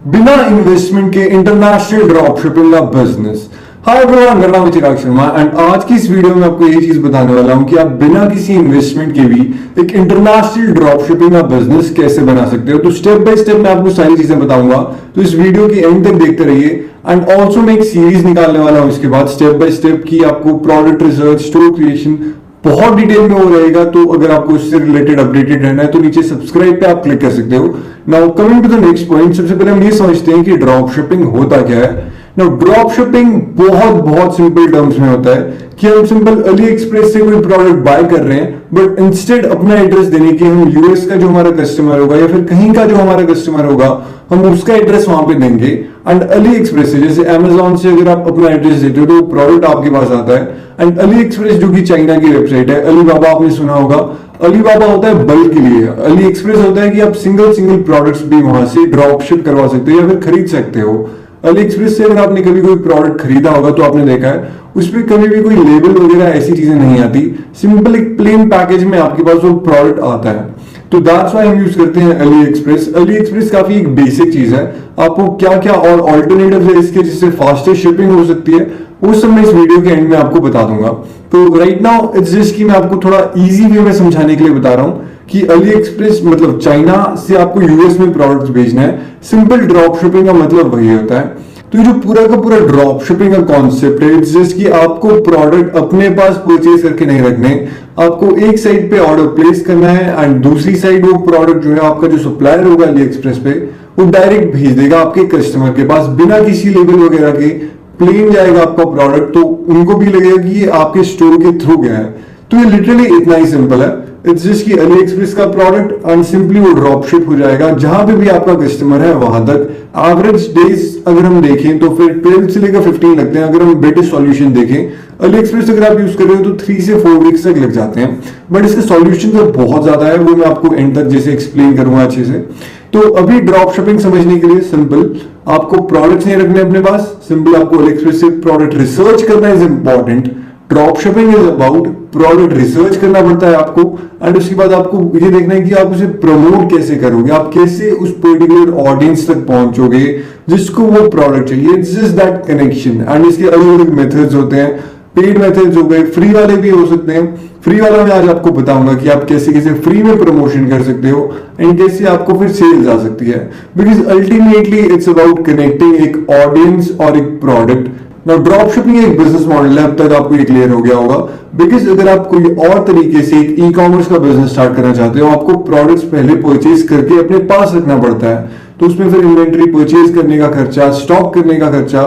बिना इन्वेस्टमेंट के international drop shipping का बिजनेस। हाय एवरीवन, मेरा नाम है चिराग शर्मा एंड आज की इस वीडियो में आपको यही चीज बताने वाला हूं कि आप बिना किसी इन्वेस्टमेंट के भी एक इंटरनेशनल ड्रॉप शिपिंग का बिजनेस कैसे बना सकते हो। तो स्टेप बाय स्टेप मैं आपको सारी चीजें बताऊंगा, तो इस वीडियो के एंड तक देखते रहिए। एंड ऑल्सो मैं एक सीरीज निकालने वाला हूं इसके बाद स्टेप बाय स्टेप की आपको प्रोडक्ट रिसर्च, स्टोर क्रिएशन बहुत डिटेल में हो रहेगा। तो अगर आपको इससे रिलेटेड अपडेटेड रहना है तो नीचे सब्सक्राइब पे आप क्लिक कर सकते हो। Now coming to the next point, सबसे पहले हम ये समझते हैं कि ड्रॉप शिपिंग होता क्या है। नाउ ड्रॉप शिपिंग बहुत सिंपल टर्म्स में होता है कि हम सिंपल अली एक्सप्रेस से कोई प्रोडक्ट बाय कर रहे हैं, बट इंस्टेड अपना एड्रेस देने के हम यूएस का जो हमारा कस्टमर होगा या फिर कहीं का जो हमारा कस्टमर होगा हम उसका एड्रेस वहां पे देंगे। एंड अली एक्सप्रेस से, जैसे अमेजॉन से अगर आप अपना एड्रेस देते हो तो प्रोडक्ट आपके पास आता है। एंड अली एक्सप्रेस जो कि चाइना की वेबसाइट है, अलीबाबा आपने सुना होगा, अलीबाबा होता है बल्क के लिए, अली एक्सप्रेस होता है कि आप सिंगल प्रोडक्ट्स भी वहां से ड्रॉप शिप करवा सकते हो या फिर खरीद सकते हो। अली एक्सप्रेस से अगर आपने कभी कोई प्रोडक्ट खरीदा होगा तो आपने देखा है उस पर कभी भी कोई लेबल वगैरह ऐसी चीजें नहीं आती, सिंपल एक प्लेन पैकेज में आपके पास वो प्रोडक्ट आता है। तो दैट्स व्हाई हम यूज करते हैं अली एक्सप्रेस। अली एक्सप्रेस काफी एक बेसिक चीज है, आपको क्या क्या और ऑल्टरनेटिव है इसके जिससे फास्टर शिपिंग हो सकती है वो सब मैं इस वीडियो के एंड में आपको बता दूंगा। तो राइट नाउ इट्स जस्ट कि मैं आपको थोड़ा इजी वे में समझाने के लिए बता रहा हूं कि अली एक्सप्रेस मतलब चाइना से आपको यूएस में प्रोडक्ट्स भेजना है। सिंपल ड्रॉप शिपिंग का मतलब वही होता है। तो ये जो पूरा का पूरा ड्रॉप शिपिंग का कॉन्सेप्ट है, इट्स जस्ट कि आपको प्रोडक्ट अपने पास परचेज करके नहीं रखने, आपको एक साइड पे ऑर्डर प्लेस करना है एंड दूसरी साइड वो प्रोडक्ट जो है आपका जो सप्लायर होगा अली एक्सप्रेस पे वो डायरेक्ट भेज देगा आपके कस्टमर के पास बिना किसी लेबल वगैरह के। प्लेन जाएगा आपका प्रोडक्ट, तो उनको भी लगेगा कि ये आपके स्टोर के थ्रू गया है। तो ये लिटरली इतना ही सिंपल है। इट्स जस्ट कि अली एक्सप्रेस का प्रोडक्ट एंड सिंपली वो ड्रॉप शिप हो जाएगा जहां पे भी आपका कस्टमर है वहां तक। एवरेज डेज अगर हम देखें तो फिर 12 से लेकर 15 लगते हैं। अगर हम बेटर सॉल्यूशन देखें अली एक्सप्रेस अगर आप यूज कर रहे हो तो 3 से 4 वीक्स तक लग जाते हैं, बट इसके सॉल्यूशन तो बहुत ज्यादा है, वो मैं आपको एंड तक जैसे एक्सप्लेन करूंगा अच्छे से। तो अभी ड्रॉप शिपिंग समझने के लिए सिंपल आपको प्रोडक्ट्स नहीं रखने अपने पास, सिंपल आपको अली एक्सप्रेस से प्रोडक्ट रिसर्च करना is important. Drop shipping is about product research करना पड़ता है आपको, एंड उसके बाद आपको ये देखना है कि आप उसे प्रमोट कैसे करोगे, आप कैसे उस पर्टिकुलर ऑडियंस तक पहुंचोगे जिसको वो प्रोडक्ट चाहिए। It's just that connection. And इसके अलग अलग मेथड्स होते हैं, पेड मेथड्स हो गए, फ्री वाले भी हो सकते हैं। फ्री वाला मैं आज आपको बताऊंगा कि आप कैसे कैसे फ्री में प्रमोशन कर सकते हो एंड कैसे आपको फिर सेल्स आ सकती है, because ultimately it's about connecting एक ऑडियंस और एक प्रोडक्ट। नाउ ड्रॉप शिपिंग एक बिजनेस मॉडल है, अब तक आपको ये क्लियर हो गया होगा। बिकॉज अगर आप कोई और तरीके से एक ई कॉमर्स का बिजनेस स्टार्ट करना चाहते हो, आपको प्रोडक्ट्स पहले परचेज करके अपने पास रखना पड़ता है, तो उसमें फिर इन्वेंटरी परचेज करने का खर्चा, स्टॉक करने का खर्चा,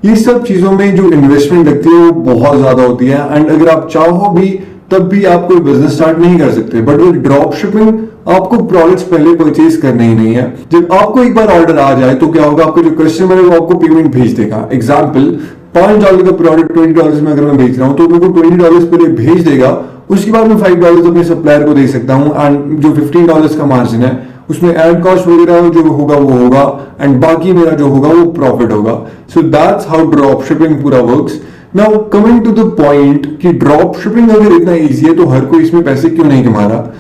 ये सब चीजों में जो इन्वेस्टमेंट लगती है वो बहुत ज्यादा होती है। एंड अगर आप चाहो भी तब भी आप कोई बिजनेस स्टार्ट नहीं कर सकते। बट विद ड्रॉप शिपिंग आपको प्रोडक्ट्स पहले परचेज करने ही नहीं है। जब आपको एक बार ऑर्डर आ जाए तो क्या होगा, आपको जो कस्टमर है वो आपको पेमेंट भेज देगा। एग्जाम्पल $5 का प्रोडक्ट $20 में अगर मैं बेच रहा हूं तो मेरे को $20 पहले भेज देगा, उसके बाद मैं $5 अपने सप्लायर को दे सकता हूं एंड जो $15 का मार्जिन है उसमें एड कॉस्ट वगैरह जो होगा वो होगा एंड बाकी मेरा जो होगा वो प्रॉफिट होगा। So that's how drop shipping पूरा works. Now coming to the point कि ड्रॉप शिपिंग अगर इतना इजी है तो हर कोई इसमें पैसे क्यों नहीं कमा रहा।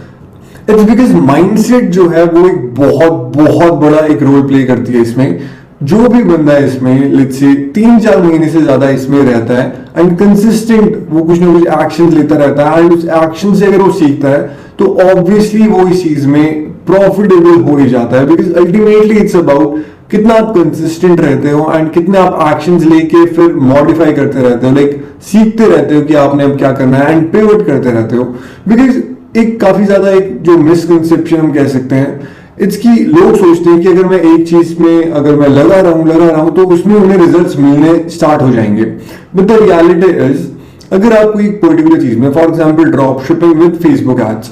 इट्स बिकॉज माइंडसेट जो है वो एक बहुत बड़ा एक रोल प्ले करती है इसमें। जो भी बंदा इसमें लेट्स से 3-4 महीने से ज्यादा इसमें रहता है एंड कंसिस्टेंट वो कुछ ना कुछ एक्शन लेता रहता है एंड उस एक्शन से अगर वो सीखता है तो ऑब्वियसली वो इस चीज में प्रॉफिटेबल हो ही जाता है। बिकॉज अल्टीमेटली इट्स अबाउट कितना आप कंसिस्टेंट रहते हो एंड कितने आप एक्शंस लेके फिर मॉडिफाई करते रहते हो, लाइक सीखते रहते हो कि आपने अब क्या करना है एंड पिवट करते रहते हो। बिकॉज एक काफी ज्यादा एक जो मिसकंसेप्शन हम कह सकते हैं इट्स की लोग सोचते हैं कि अगर मैं एक चीज में अगर मैं लगा रहा हूं तो उसमें उन्हें रिजल्ट्स मिलने स्टार्ट हो जाएंगे। बट द रियलिटी इज अगर आप कोई पर्टिकुलर चीज में, for example drop shipping with Facebook ads,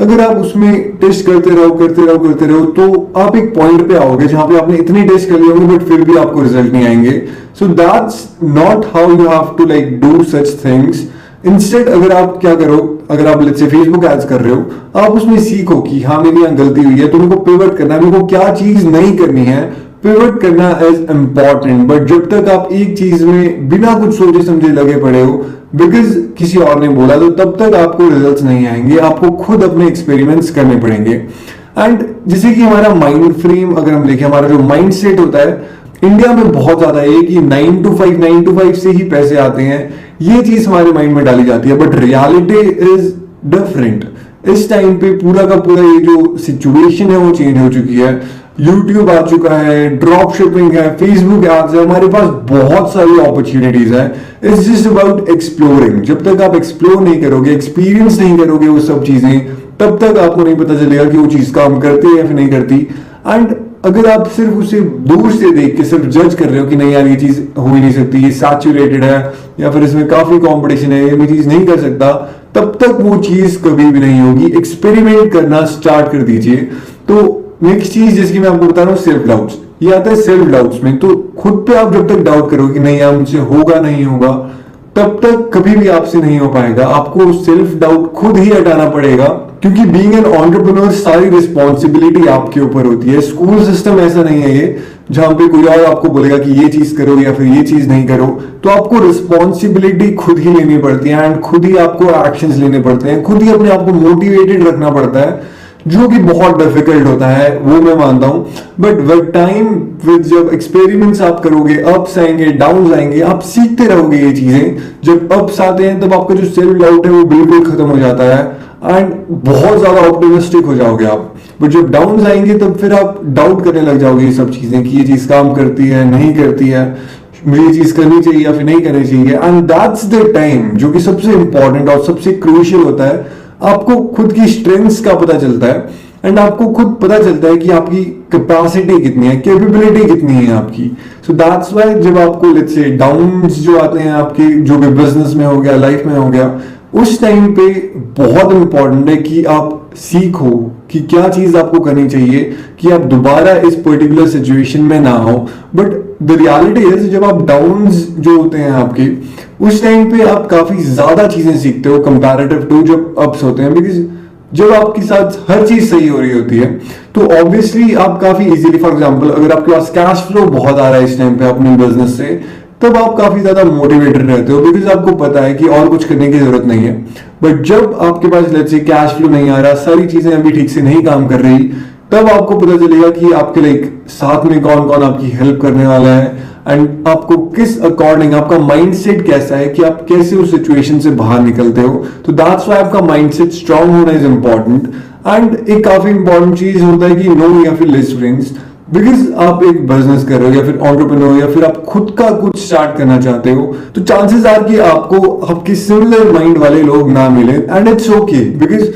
अगर आप उसमें टेस्ट करते रहो तो आप एक पॉइंट पे आओगे जहां पे आपने इतने टेस्ट कर लिए होंगे बट फिर भी आपको रिजल्ट नहीं आएंगे। So that's not how you have to like do such things. Instead अगर आप क्या करो, अगर आप लेट्स से फेसबुक एड्स कर रहे हो, आप उसमें सीखो कि हाँ मेरी यहाँ गलती हुई है, तो मेरे को पिवट करना है, मेरे को क्या चीज नहीं करनी है, पिवट करना इज इंपॉर्टेंट। बट जब तक आप एक चीज में बिना कुछ सोचे समझे लगे पड़े हो बिकॉज किसी और ने बोला, तो तब तक आपको रिजल्ट्स नहीं आएंगे, आपको खुद अपने एक्सपेरिमेंट्स करने पड़ेंगे। एंड जैसे कि हमारा माइंड फ्रेम अगर हम देखें, हमारा जो माइंड सेट होता है इंडिया में बहुत ज्यादा है कि 9 to 5 से ही पैसे आते हैं, ये चीज हमारे माइंड में डाली जाती है। But reality is different. इस टाइम पे पूरा का पूरा ये जो सिचुएशन है वो चेंज हो चुकी है। यूट्यूब आ चुका है, ड्रॉप शिपिंग है, फेसबुक एड्स है, हमारे पास बहुत सारी अपॉर्चुनिटीज है। It's just about exploring. जब तक आप एक्सप्लोर नहीं करोगे, एक्सपीरियंस नहीं करोगे वो सब चीजें, तब तक आपको नहीं पता चलेगा कि वो चीज काम करती है या फिर नहीं करती। एंड अगर आप सिर्फ उसे दूर से देख के सिर्फ जज कर रहे हो कि नहीं यार ये चीज हो ही नहीं सकती, ये सैचुरेटेड है या फिर इसमें काफी कंपटीशन है, ये मैं चीज नहीं कर सकता, तब तक वो चीज कभी भी नहीं होगी। एक्सपेरिमेंट करना स्टार्ट कर दीजिए। तो नेक्स्ट चीज जिसकी मैं आपको बता रहा हूँ, सेल्फ डाउट्स। ये आता है सेल्फ डाउट्स में। तो खुद पे आप जब तक डाउट करोगे कि नहीं यार मुझसे होगा नहीं होगा, तब तक कभी भी आपसे नहीं हो पाएगा। आपको सेल्फ डाउट खुद ही हटाना पड़ेगा, क्योंकि बीइंग एन एंटरप्रेन्योर सारी रिस्पॉन्सिबिलिटी आपके ऊपर होती है। स्कूल सिस्टम ऐसा नहीं है ये जहां पे कोई और आपको बोलेगा कि ये चीज करो या फिर ये चीज नहीं करो। तो आपको रिस्पॉन्सिबिलिटी खुद ही लेनी पड़ती है एंड खुद ही आपको एक्शंस लेने पड़ते हैं, खुद ही अपने आप को मोटिवेटेड रखना पड़ता है, जो कि बहुत डिफिकल्ट होता है, वो मैं मानता हूं। बट विद टाइम, विद जब एक्सपेरिमेंट्स आप करोगे, अप्स आएंगे, डाउन्स आएंगे, आप सीखते रहोगे ये चीजें। जब अप्स आते हैं तब आपका जो सेल्फ डाउट है वो बिल्कुल खत्म हो जाता है एंड बहुत ज्यादा ऑप्टिमिस्टिक हो जाओगे आप। बट जब डाउन्स आएंगे तब फिर आप डाउट करने लग जाओगे ये सब चीजें कि ये चीज काम करती है नहीं करती है, मुझे ये चीज करनी चाहिए या फिर नहीं करनी चाहिए। एंड दैट्स द टाइम जो कि सबसे इंपॉर्टेंट और सबसे क्रूशियल होता है। आपको खुद की स्ट्रेंथ्स का पता चलता है एंड आपको खुद पता चलता है कि आपकी कैपेसिटी कितनी है, कैपेबिलिटी कितनी है आपकी। सो दैट्स व्हाई जब आपको लेट्स से डाउन्स जो आते हैं आपके, जो भी बिजनेस में हो गया, लाइफ में हो गया, उस टाइम पे बहुत इंपॉर्टेंट है कि आप सीखो कि क्या चीज आपको करनी चाहिए कि आप दोबारा इस पर्टिकुलर सिचुएशन में ना हो। बट द रियलिटी इज जब आप डाउन्स जो होते हैं आपके, उस टाइम पे आप काफी ज्यादा चीजें सीखते हो कंपैरेटिव टू जब अप्स होते हैं। बिकॉज जब आपके साथ हर चीज सही हो रही होती है तो ऑब्वियसली आप काफी इजीली, फॉर एग्जांपल अगर आपके पास कैश फ्लो बहुत आ रहा है इस टाइम पे अपने बिजनेस से, तब आप काफी ज्यादा मोटिवेटेड रहते हो बिकॉज आपको पता है कि और कुछ करने की जरूरत नहीं है। बट जब आपके पास लेट्स से कैश फ्लो नहीं आ रहा, सारी चीजें अभी ठीक से नहीं काम कर रही, तब आपको पता चलेगा कि आपके लाइक साथ में कौन कौन आपकी हेल्प करने वाला है एंड आपको किस अकॉर्डिंग, आपका माइंडसेट कैसा है कि आप कैसे उस सिचुएशन से बाहर निकलते हो। तो दैट्स व्हाई आपका माइंडसेट स्ट्रांग होना इज इंपॉर्टेंट। एंड एक काफी इंपॉर्टेंट चीज होता है कि नो या फिर लेस फ्रेंड्स। बिकॉज आप एक बिजनेस कर रहे हो या फिर एंटरप्रेन्योर या फिर आप खुद का कुछ स्टार्ट करना चाहते हो, तो चांसेस आर कि आपको आपके सिमिलर माइंड वाले लोग ना मिले एंड इट्स ओके। बिकॉज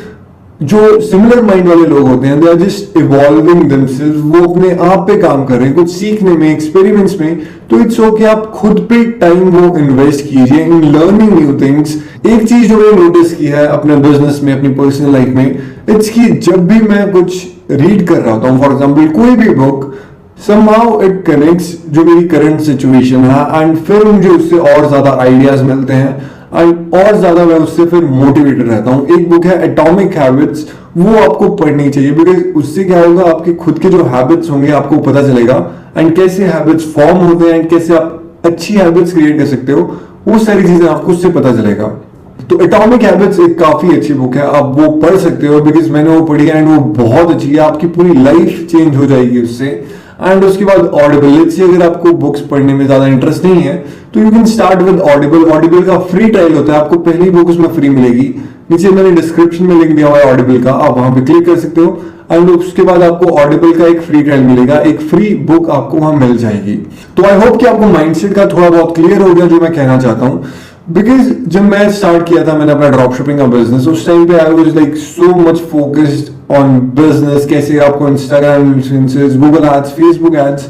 जो सिमिलर माइंड वाले लोग होते हैं, they are just evolving themselves, वो अपने आप पे काम कर रहे हैं कुछ सीखने में, एक्सपेरिमेंट्स में। तो इट्स ओके, आप खुद पे टाइम वो इन्वेस्ट कीजिए इन लर्निंग न्यू थिंग्स। एक चीज जो मैंने नोटिस की है अपने बिजनेस में, अपनी पर्सनल लाइफ में, इट्स कि जब भी मैं कुछ रीड कर रहा होता हूँ, फॉर एग्जाम्पल कोई भी बुक, somehow it connects जो मेरी करंट सिचुएशन है एंड फिर मुझे उससे और ज्यादा आइडियाज मिलते हैं एंड और ज्यादा मैं उससे फिर मोटिवेटेड रहता हूँ। एक बुक है एटॉमिक हैबिट्स, वो आपको पढ़नी चाहिए बिकॉज उससे क्या होगा, आपके खुद के जो हैबिट्स होंगे आपको पता चलेगा एंड कैसे हैबिट्स फॉर्म होते हैं एंड कैसे आप अच्छी हैबिट्स क्रिएट कर सकते हो, वो सारी चीजें आपको उससे पता चलेगा। तो एटॉमिक हैबिट्स एक काफी अच्छी बुक है, आप वो पढ़ सकते हो बिकॉज मैंने वो पढ़ी एंड वो बहुत अच्छी है, आपकी पूरी लाइफ चेंज हो जाएगी उससे। एंड उसके बाद ऑडिबल से, अगर आपको बुक्स पढ़ने में ज्यादा इंटरेस्ट नहीं है तो you can start with Audible. Audible का फ्री ट्रायल होता है, आपको पहली बुक उसमें फ्री मिलेगी, नीचे मैंने डिस्क्रिप्शन में लिंक दिया हुआ है ऑडिबल का, आप वहां पे क्लिक कर सकते हो एंड उसके बाद आपको ऑडिबल का एक फ्री ट्रायल मिलेगा, एक फ्री बुक आपको वहां मिल जाएगी। तो आई होप कि आपको माइंडसेट का थोड़ा बहुत क्लियर हो गया जो मैं कहना चाहता हूँ। बिकॉज जब मैं स्टार्ट किया था मैंने अपना ड्रॉप शिपिंग का बिजनेस, उस टाइम पे I was like so much focused on business, कैसे आपको Instagram influencers, Google ads, Facebook ads,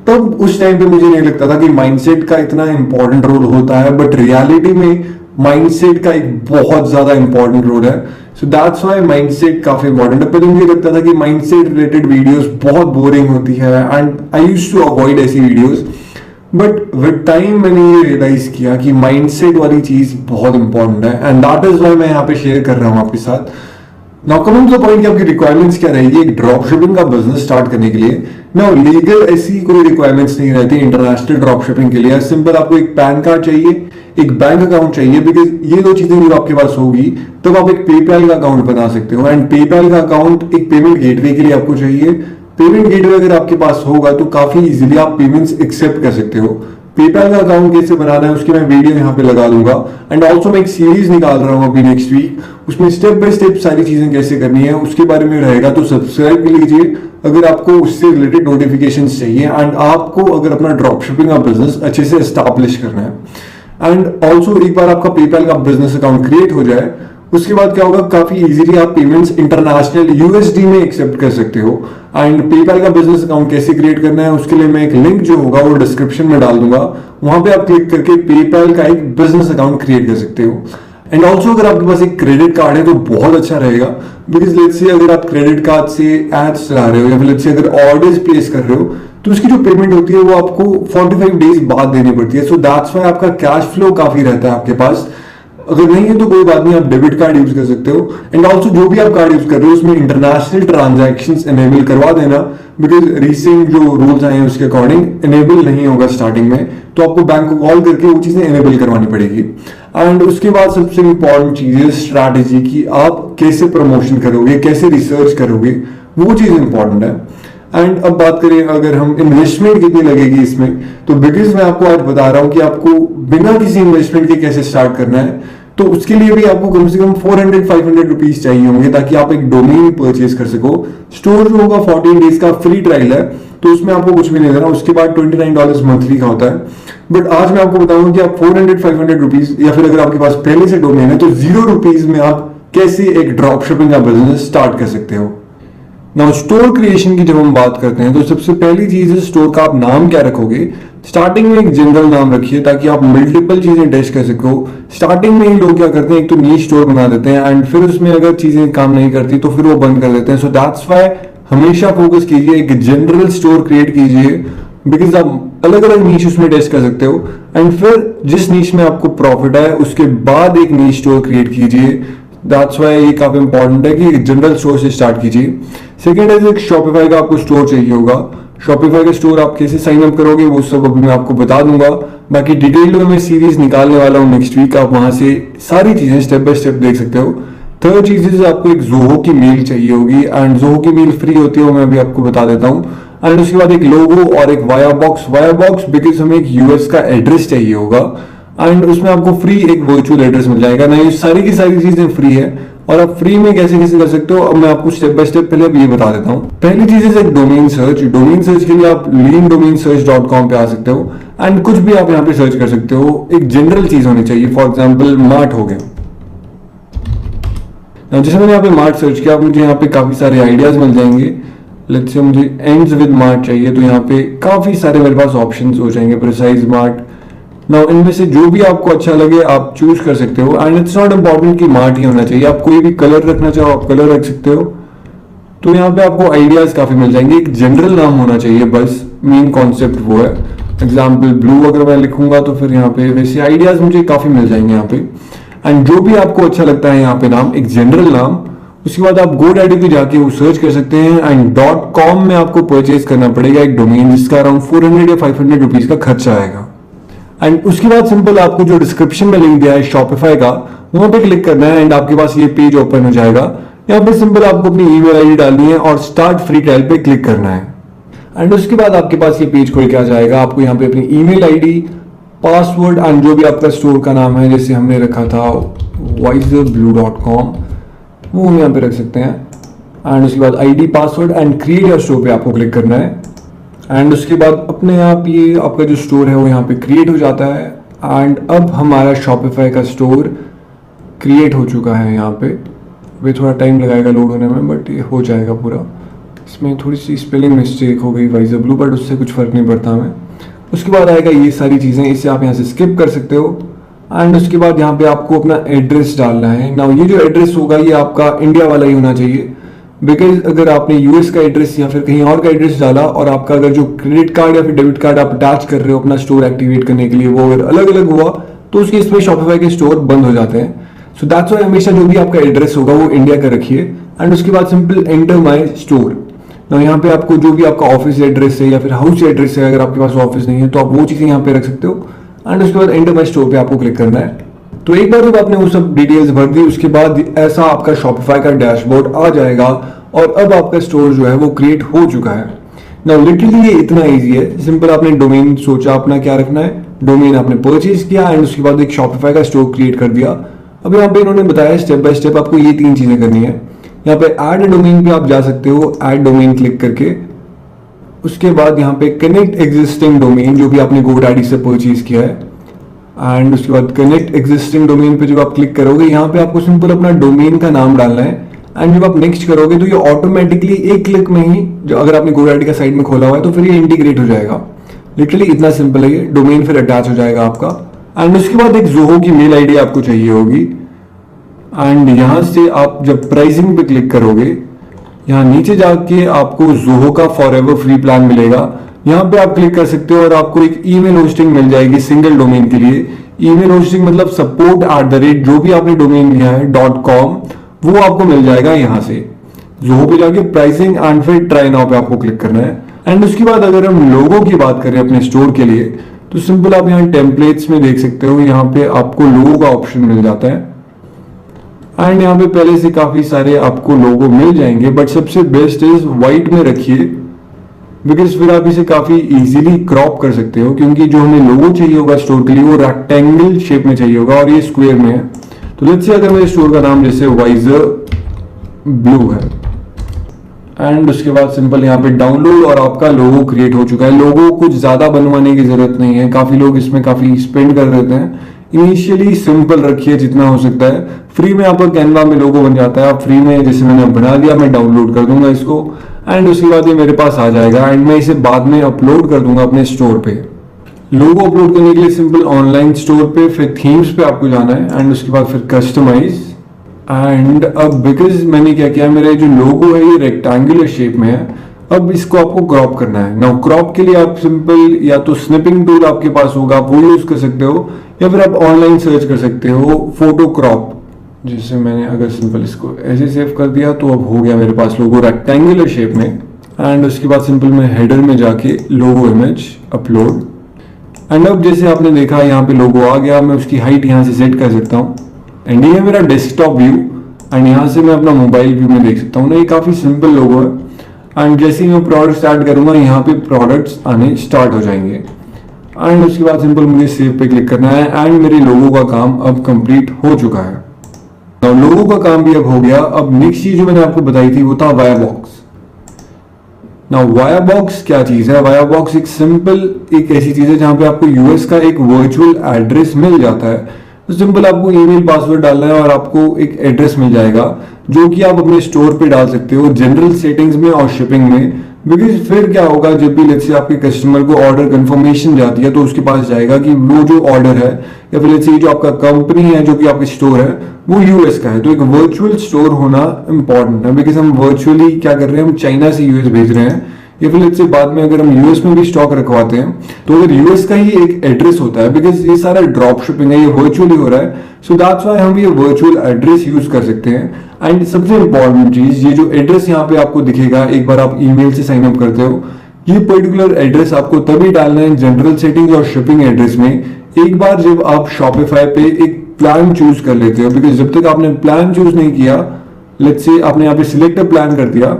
तब उस टाइम पे मुझे नहीं लगता था कि माइंडसेट का इतना इंपॉर्टेंट रोल होता है। बट रियलिटी में माइंडसेट का एक बहुत ज्यादा इंपॉर्टेंट रोल है। सो दैट्स व्हाई माइंडसेट काफी इंपॉर्टेंट है। पहले मुझे लगता था कि माइंडसेट रिलेटेड वीडियोस बहुत बोरिंग होती है and I used to avoid ऐसी वीडियोस। बट विद टाइम मैंने ये रियलाइज किया कि माइंडसेट वाली चीज बहुत इंपॉर्टेंट है एंड दैट इज व्हाई मैं यहाँ पे शेयर कर रहा हूँ आपके साथ। Now coming to the point कि आपकी रिक्वायरमेंट्स क्या रहेगी एक ड्रॉप शिपिंग का बिजनेस स्टार्ट करने के लिए। नाउ लीगल ऐसी कोई रिक्वायरमेंट्स नहीं रहती इंटरनेशनल ड्रॉप शिपिंग के लिए। सिंपल आपको एक पैन कार्ड चाहिए, एक बैंक अकाउंट चाहिए, बिकॉज ये दो चीजें जब आपके पास होगी तब आप एक पेपैल का अकाउंट बना सकते हो। एंड पेपैल का अकाउंट एक पेमेंट गेटवे के लिए आपको चाहिए। पेमेंट गेटवे अगर आपके पास होगा तो काफी इजीली आप पेमेंट्स एक्सेप्ट कर सकते हो। पेपैल का अकाउंट कैसे बनाना है उसकी मैं वीडियो यहाँ पे लगा दूंगा। एंड ऑल्सो मैं एक सीरीज निकाल रहा हूँ अभी नेक्स्ट वीक, उसमें स्टेप बाय स्टेप सारी चीजें कैसे करनी है उसके बारे में रहेगा, तो सब्सक्राइब कर लीजिए अगर आपको उससे रिलेटेड नोटिफिकेशंस चाहिए एंड आपको अगर अपना ड्रॉप शिपिंग का बिजनेस अच्छे से एस्टैब्लिश करना है। एंड ऑल्सो एक बार आपका पेपैल का बिजनेस अकाउंट क्रिएट हो जाए उसके बाद क्या होगा, काफी इजीली आप पेमेंट्स इंटरनेशनल यूएसडी में एक्सेप्ट कर सकते हो। एंड पेपैल का बिजनेस अकाउंट कैसे क्रिएट करना है उसके लिए मैं एक लिंक जो होगा वो डिस्क्रिप्शन में डाल दूंगा, वहां पे आप क्लिक करके पेपैल का एक बिजनेस अकाउंट क्रिएट कर सकते हो। एंड ऑल्सो अगर आपके पास एक क्रेडिट कार्ड है तो बहुत अच्छा रहेगा, बिकॉज लेट्स से अगर आप क्रेडिट कार्ड से एड्स चला रहे हो या फिर लेट्स से अगर ऑर्डर्स प्लेस कर रहे हो तो उसकी जो पेमेंट होती है वो आपको 45 डेज बाद देनी पड़ती है। सो दैट्स व्हाई आपका कैश फ्लो काफी रहता है आपके पास। अगर नहीं है तो कोई बात नहीं, आप डेबिट कार्ड यूज कर सकते हो। एंड ऑल्सो जो भी आप कार्ड यूज कर रहे हो उसमें इंटरनेशनल ट्रांजैक्शंस एनेबल करवा देना, बिकॉज रिसेंट जो रूल्स आए हैं उसके अकॉर्डिंग एनेबल नहीं होगा स्टार्टिंग में, तो आपको बैंक को कॉल करके वो चीजें एनेबल करवानी पड़ेगी। एंड उसके बाद सबसे इंपॉर्टेंट चीज है स्ट्रैटेजी की, आप कैसे प्रमोशन करोगे, कैसे रिसर्च करोगे, वो चीज इंपॉर्टेंट है। एंड अब बात करें अगर हम इन्वेस्टमेंट कितनी लगेगी इसमें, तो बिकॉज मैं आपको आज बता रहा हूं कि आपको बिना किसी इन्वेस्टमेंट के कैसे स्टार्ट करना है, तो उसके लिए भी आपको कम से कम 400-500 रुपीज चाहिए होंगे ताकि आप एक डोमेन परचेज कर सको। स्टोर जो होगा 14 डेज का फ्री ट्रायल है, तो उसमें आपको कुछ भी नहीं देना, उसके बाद $29 मंथली का होता है। बट आज मैं आपको बताऊंगा कि आप 400-500 रुपीज या फिर अगर आपके पास पहले से डोमेन है तो 0 रुपीज में आप कैसे एक ड्रॉप शिपिंग का बिजनेस स्टार्ट कर सकते हो। नाउ स्टोर क्रिएशन की जब हम बात करते हैं तो सबसे पहली चीज है स्टोर का आप नाम क्या रखोगे। स्टार्टिंग में एक जनरल नाम रखिए ताकि आप मल्टीपल चीजें टेस्ट कर सको। स्टार्टिंग में ही लोग क्या करते हैं, एक तो नीश स्टोर बना देते हैं एंड फिर उसमें अगर चीजें काम नहीं करती तो फिर वो बंद कर देते हैं। सो दैट्स व्हाई हमेशा फोकस कीजिए, एक जनरल स्टोर क्रिएट कीजिए, बिकॉज आप अलग अलग नीश उसमें टेस्ट कर सकते हो। एंड फिर जिस नीश में आपको प्रॉफिट है उसके बाद एक नीश स्टोर क्रिएट कीजिए। दैट्स व्हाई ये काफी इंपॉर्टेंट है कि जनरल स्टोर से स्टार्ट कीजिए। सेकेंड है एक शॉपिफाई का आपको स्टोर चाहिए होगा। शॉपिफाई का स्टोर आप कैसे साइन अप करोगे वो सब अभी मैं आपको बता दूंगा, बाकी डिटेल में मैं सीरीज निकालने वाला हूँ नेक्स्ट वीक, आप वहां से सारी चीजें स्टेप बाय स्टेप देख सकते हो। थर्ड चीज है आपको एक जोहो की मेल चाहिए होगी एंड जोहो की मेल फ्री होती है वो मैं अभी आपको बता देता हूँ। एंड उसके बाद एक लोगो और एक वाया बॉक्स बिकॉज हमें एक यूएस का एड्रेस चाहिए होगा एंड उसमें आपको फ्री एक वर्चुअल एड्रेस मिल जाएगा ना। ये सारी की सारी चीजें फ्री है और आप फ्री में कैसे कैसे कर सकते हो अब मैं आपको स्टेप बाय स्टेप पहले अब ये बता देता हूँ। पहली चीज है एक डोमेन सर्च। डोमेन सर्च के लिए आप leandomainsearch.com पे आ सकते हो एंड कुछ भी आप यहाँ पे सर्च कर सकते हो। एक जनरल चीज होनी चाहिए, फॉर एग्जाम्पल मार्ट हो गया। जैसे मैंने यहाँ पे मार्ट सर्च किया, मुझे यहाँ पे काफी सारे आइडियाज मिल जाएंगे। लेट्स से मुझे एंड्स विद मार्ट चाहिए तो यहाँ पे काफी सारे मेरे पास ऑप्शंस हो जाएंगे, प्रिसाइज मार्ट। नाउ इनमें से जो भी आपको अच्छा लगे आप चूज कर सकते हो एंड इट्स नॉट इंपॉर्टेंट कि मार्ट ही होना चाहिए, आप कोई भी कलर रखना चाहो आप कलर रख सकते हो। तो यहाँ पे आपको आइडियाज काफी मिल जाएंगे। एक जनरल नाम होना चाहिए बस, मेन कॉन्सेप्ट वो है। एग्जाम्पल ब्लू अगर मैं लिखूंगा तो फिर यहाँ पे वैसे आइडियाज मुझे काफी मिल जाएंगे यहाँ पे। एंड जो भी आपको अच्छा लगता है यहाँ पे नाम, एक जनरल नाम, उसके बाद आप GoDaddy पे जाके वो सर्च कर सकते हैं एंड .com में आपको परचेज करना पड़ेगा एक डोमेन जिसका अराउंड 400 या 500 रुपीज का खर्चा आएगा। एंड उसके बाद सिंपल आपको जो डिस्क्रिप्शन में लिंक दिया है शॉपिफाई का वहां पे क्लिक करना है एंड आपके पास ये पेज ओपन हो जाएगा। यहाँ पे सिंपल आपको अपनी ईमेल आईडी डालनी है और स्टार्ट फ्री ट्रायल पे क्लिक करना है एंड उसके बाद आपके पास ये पेज खुल के आ जाएगा। आपको यहाँ पे अपनी ईमेल आईडी, पासवर्ड एंड जो भी आपका स्टोर का नाम है, जैसे हमने रखा था wiserblue.com, वो हम यहाँ पे रख सकते हैं। एंड उसके बाद ID, password and create your store पे आपको क्लिक करना है एंड उसके बाद अपने आप ये आपका जो स्टोर है वो यहाँ पे क्रिएट हो जाता है। एंड अब हमारा शॉपिफाई का स्टोर क्रिएट हो चुका है। यहाँ पे वे थोड़ा टाइम लगाएगा लोड होने में बट ये हो जाएगा पूरा। इसमें थोड़ी सी स्पेलिंग मिस्टेक हो गई वाइजर ब्लू, बट उससे कुछ फर्क नहीं पड़ता हमें। उसके बाद आएगा ये सारी चीज़ें, इसे आप यहाँ से स्किप कर सकते हो। एंड उसके बाद यहाँ पे आपको अपना एड्रेस डालना है। नाउ ये जो एड्रेस होगा ये आपका इंडिया वाला ही होना चाहिए, बिकॉज अगर आपने यूएस का एड्रेस या फिर कहीं और का एड्रेस डाला और आपका अगर जो क्रेडिट कार्ड या फिर डेबिट कार्ड आप अटैच कर रहे हो अपना स्टोर एक्टिवेट करने के लिए वो अगर अलग अलग हुआ तो उसके इसमें शॉपिफाई के स्टोर बंद हो जाते हैं। सो दैट्स व्हाई हमेशा जो भी आपका एड्रेस होगा वो इंडिया का रखिए। एंड उसके बाद सिंपल एंटर माई स्टोर। ना यहाँ पे आपको जो भी आपका ऑफिस एड्रेस है या फिर हाउस एड्रेस है, अगर आपके पास ऑफिस नहीं है तो आप वो चीज़ें यहाँ पे रख सकते हो। एंड उसके बाद एंटर माय स्टोर पे आपको क्लिक करना है। तो एक बार जब आपने वो सब डिटेल्स भर दी उसके बाद ऐसा आपका शॉपिफाई का डैशबोर्ड आ जाएगा और अब आपका स्टोर जो है वो क्रिएट हो चुका है। नाउ लिटरली ये इतना इजी है, सिंपल आपने डोमेन सोचा अपना क्या रखना है, डोमेन आपने परचेज किया एंड उसके बाद एक शॉपिफाई का स्टोर क्रिएट कर दिया। अब यहाँ पे इन्होंने बताया स्टेप बाय स्टेप आपको ये 3 चीजें करनी है। यहाँ पे ऐड डोमेन पे आप जा सकते हो, ऐड डोमेन क्लिक करके उसके बाद यहाँ पे कनेक्ट एग्जिस्टिंग डोमेन जो भी आपने GoDaddy से परचेज किया है एंड उसके बाद कनेक्ट एग्जिस्टिंग डोमेन पे जब आप क्लिक करोगे यहाँ पे आपको सिंपल अपना डोमेन का नाम डालना है एंड जब आप नेक्स्ट करोगे तो ये ऑटोमेटिकली एक क्लिक में ही, जो अगर आपने GoDaddy का साइट में खोला हुआ है तो फिर ये इंटीग्रेट हो जाएगा। लिटरली इतना सिंपल है ये, डोमेन फिर अटैच हो जाएगा आपका। एंड उसके बाद एक जोहो की मेल आईडी आपको चाहिए होगी एंड यहाँ से आप जब प्राइसिंग पे क्लिक करोगे यहाँ नीचे जाके आपको जोहो का फॉरएवर फ्री प्लान मिलेगा, यहाँ पे आप क्लिक कर सकते हो और आपको एक ईमेल होस्टिंग मिल जाएगी सिंगल डोमेन के लिए। ईमेल होस्टिंग मतलब support@ जो भी आपने डोमेन लिया है .com वो आपको मिल जाएगा यहाँ से। जोहो पे जाके प्राइसिंग एंड फिर ट्राई नाउ पे आपको क्लिक करना है। एंड उसके बाद अगर हम लोगों की बात करें अपने स्टोर के लिए तो सिंपल आप यहाँ टेम्पलेट्स में देख सकते हो, यहाँ पे आपको लोगो का ऑप्शन मिल जाता है एंड यहाँ पे पहले से काफी सारे आपको लोगो मिल जाएंगे, बट सबसे बेस्ट इज व्हाइट में रखिए बिकॉज फिर आप इसे काफी इजीली क्रॉप कर सकते हो, क्योंकि जो हमें लोगो चाहिए होगा स्टोर के लिए वो रेक्टेंगल शेप में चाहिए होगा और ये स्क्वायर में है। तो लेट्स से अगर मेरे स्टोर का नाम जैसे वाइजर ब्लू है एंड उसके बाद सिंपल यहाँ पे डाउनलोड और आपका लोगो क्रिएट हो चुका है। लोगो कुछ ज्यादा बनवाने की जरूरत नहीं है, काफी लोग इसमें काफी स्पेंड कर देते हैं। इनिशियली सिंपल रखिए जितना हो सकता है। फ्री में आपका कैनवा में लोगो बन जाता है, आप फ्री में जैसे मैंने बना दिया, मैं डाउनलोड कर दूंगा इसको एंड उसके बाद ये मेरे पास आ जाएगा एंड मैं इसे बाद में अपलोड कर दूंगा अपने स्टोर पे। लोगो अपलोड करने के लिए सिंपल ऑनलाइन स्टोर पे फिर थीम्स पे आपको जाना है एंड उसके बाद फिर कस्टमाइज एंड अब बिकॉज मैंने क्या किया, मेरा जो लोगो है ये रेक्टेंगुलर शेप में है, अब इसको आपको क्रॉप करना है। नाउ क्रॉप के लिए आप सिंपल या तो स्निपिंग टूल आपके पास होगा आप वो यूज कर सकते हो या फिर आप ऑनलाइन सर्च कर सकते हो फोटो क्रॉप। जैसे मैंने अगर सिंपल इसको ऐसे सेव कर दिया तो अब हो गया मेरे पास लोगो रेक्टेंगुलर शेप में एंड उसके बाद सिंपल मैं हेडर में जाके लोगो इमेज अपलोड एंड अब जैसे आपने देखा यहाँ पे लोगो आ गया, मैं उसकी हाइट यहाँ से सेट कर सकता हूँ एंड ये है मेरा डेस्कटॉप व्यू एंड यहाँ से मैं अपना मोबाइल व्यू में देख सकता हूँ ना। ये काफी सिंपल लोगो है एंड जैसे ही मैं प्रोडक्ट स्टार्ट करूंगा यहाँ पे प्रोडक्ट्स आने स्टार्ट हो जाएंगे एंड उसके बाद सिंपल मुझे सेव पे क्लिक करना है एंड मेरे लोगो का काम अब कंप्लीट हो चुका है। तो लोगो का काम भी अब हो गया। अब नेक्स्ट चीज जो मैंने आपको बताई थी वो था वाया बॉक्स। ना वाया बॉक्स क्या चीज है? वाया बॉक्स एक सिंपल एक ऐसी चीज है जहां पे आपको यूएस का एक वर्चुअल एड्रेस मिल जाता है। तो सिंपल आपको ईमेल पासवर्ड डालना है और आपको एक एड्रेस मिल जाएगा जो कि आप अपने स्टोर पे डाल सकते हो जनरल सेटिंग्स में और शिपिंग में। बिकॉज फिर क्या होगा, जब भी लेट्स से आपके कस्टमर को ऑर्डर कंफर्मेशन जाती है तो उसके पास जाएगा कि वो जो ऑर्डर है या फिर लेट्स से जो आपका कंपनी है जो कि आपका स्टोर है वो यूएस का है। तो एक वर्चुअल स्टोर होना इंपॉर्टेंट है बिकॉज हम वर्चुअली क्या कर रहे हैं, हम चाइना से यूएस भेज रहे हैं या फिर लेट्स से बाद में अगर हम यूएस में भी स्टॉक रखवाते हैं तो अगर यूएस का ही एक एड्रेस होता है बिकॉज ये सारा ड्रॉप शिपिंग है, ये वर्चुअली हो रहा है। सो दैट्स व्हाई हम ये वर्चुअल एड्रेस यूज कर सकते हैं। एंड सबसे इंपॉर्टेंट चीज, ये जो एड्रेस यहाँ पे आपको दिखेगा एक बार आप ईमेल से साइन अप करते हो, ये पर्टिकुलर एड्रेस आपको तभी डालना है जनरल सेटिंग्स और शिपिंग एड्रेस में एक बार जब आप शॉपिफाई पे एक प्लान चूज कर लेते हो। बिकॉज जब तक आपने प्लान चूज नहीं किया, लेट्स से आपने यहाँ पे सिलेक्ट प्लान कर दिया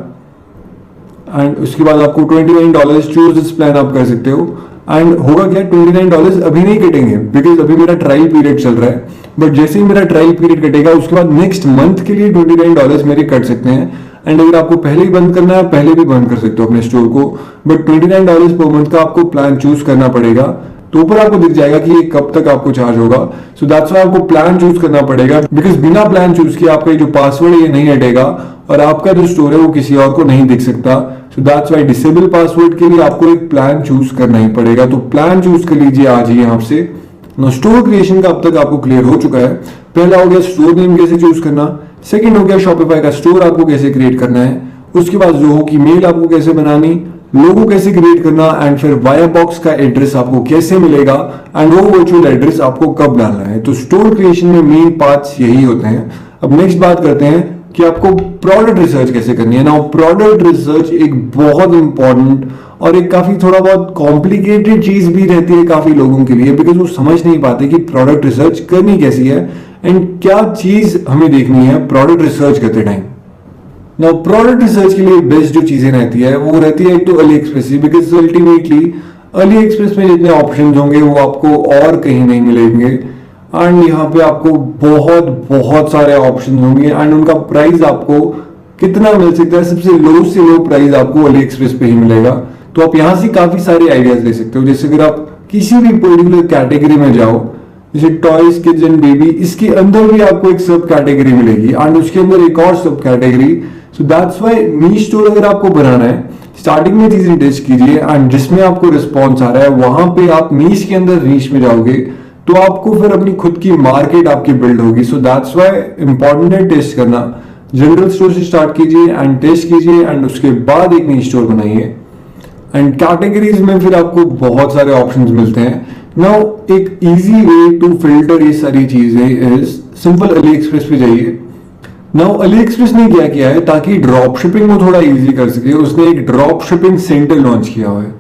एंड उसके बाद आपको $29 चूज दिस प्लान आप कर सकते हो एंड होगा क्या, $29 अभी नहीं कटेंगे बिकॉज अभी मेरा ट्रायल पीरियड चल रहा है। बट जैसे ही मेरा ट्रायल पीरियड कटेगा उसके बाद नेक्स्ट मंथ के लिए $29 मेरे कट सकते हैं। एंड अगर आपको पहले ही बंद करना है पहले भी बंद कर सकते हो अपने स्टोर को, बट $29 पर मंथ का आपको प्लान चूज करना पड़ेगा। तो ऊपर आपको दिख जाएगा कि ये कब तक आपको चार्ज होगा। सो दैट्स व्हाई आपको प्लान चूज करना पड़ेगा बिकॉज बिना प्लान चूज किए आपका जो पासवर्ड है ये नहीं हटेगा और आपका जो स्टोर है वो किसी और को नहीं दिख सकता। सो दैट्स व्हाई डिसेबल पासवर्ड के लिए आपको एक प्लान चूज करना ही पड़ेगा। तो प्लान चूज कर लीजिए आज ही यहाँ से। स्टोर क्रिएशन का अब तक आपको क्लियर हो चुका है। पहला हो गया स्टोर नेम कैसे चूज करना, सेकंड हो गया शॉपिफाई का स्टोर आपको कैसे क्रिएट करना है, उसके बाद जोहो की मेल आपको कैसे बनानी, लोगो कैसे क्रिएट करना एंड फिर वाया बॉक्स का एड्रेस आपको कैसे मिलेगा एंड वो वर्चुअल एड्रेस आपको कब डालना है। तो स्टोर क्रिएशन में मेन पार्ट्स यही होते हैं। अब नेक्स्ट बात करते हैं कि आपको प्रोडक्ट रिसर्च कैसे करनी है। नाउ प्रोडक्ट रिसर्च एक बहुत इंपॉर्टेंट और एक काफी थोड़ा बहुत कॉम्प्लिकेटेड चीज भी रहती है काफी लोगों के लिए, बिकॉज वो समझ नहीं पाते कि प्रोडक्ट रिसर्च करनी कैसी है एंड क्या चीज हमें देखनी है प्रोडक्ट रिसर्च करते टाइम। नाउ प्रोडक्ट रिसर्च के लिए बेस्ट जो चीजें रहती है वो रहती है एक तो Ali express, because ultimately Ali express में जितने ऑप्शंस होंगे वो आपको और कहीं नहीं मिलेंगे एंड यहाँ पे आपको बहुत बहुत सारे ऑप्शंस होंगे एंड उनका प्राइस आपको कितना मिल सकता है, सबसे लो से लो प्राइस आपको अली एक्सप्रेस पे ही मिलेगा। तो आप यहाँ से काफी सारे आइडियाज ले सकते हो। जैसे अगर आप किसी भी पर्टिकुलर कैटेगरी में जाओ, जैसे टॉयज किड्स एंड बेबी, इसके अंदर भी आपको एक सब कैटेगरी मिलेगी एंड उसके अंदर एक और सब category. So that's why niche store अगर आपको बनाना है, स्टार्टिंग में चीजें टेस्ट कीजिए एंड जिसमें आपको रिस्पॉन्स आ रहा है वहां पे आप नीश के अंदर नीश में जाओगे तो आपको फिर अपनी खुद की मार्केट आपकी बिल्ड होगी। सो दैट्स व्हाई इंपॉर्टेंट है टेस्ट करना। जनरल स्टोर से स्टार्ट कीजिए एंड टेस्ट कीजिए एंड उसके बाद एक नीश स्टोर बनाइए एंड कैटेगरीज में फिर आपको बहुत सारे ऑप्शंस मिलते हैं। नाउ एक इजी वे टू फिल्टर ये सारी चीजें इज सिंपल अली एक्सप्रेस पे जाइए। नाउ अली एक्सप्रेस ने क्या किया है ताकि ड्रॉप शिपिंग को थोड़ा इजी कर सके, उसने एक ड्रॉप शिपिंग सेंटर लॉन्च किया हुआ है।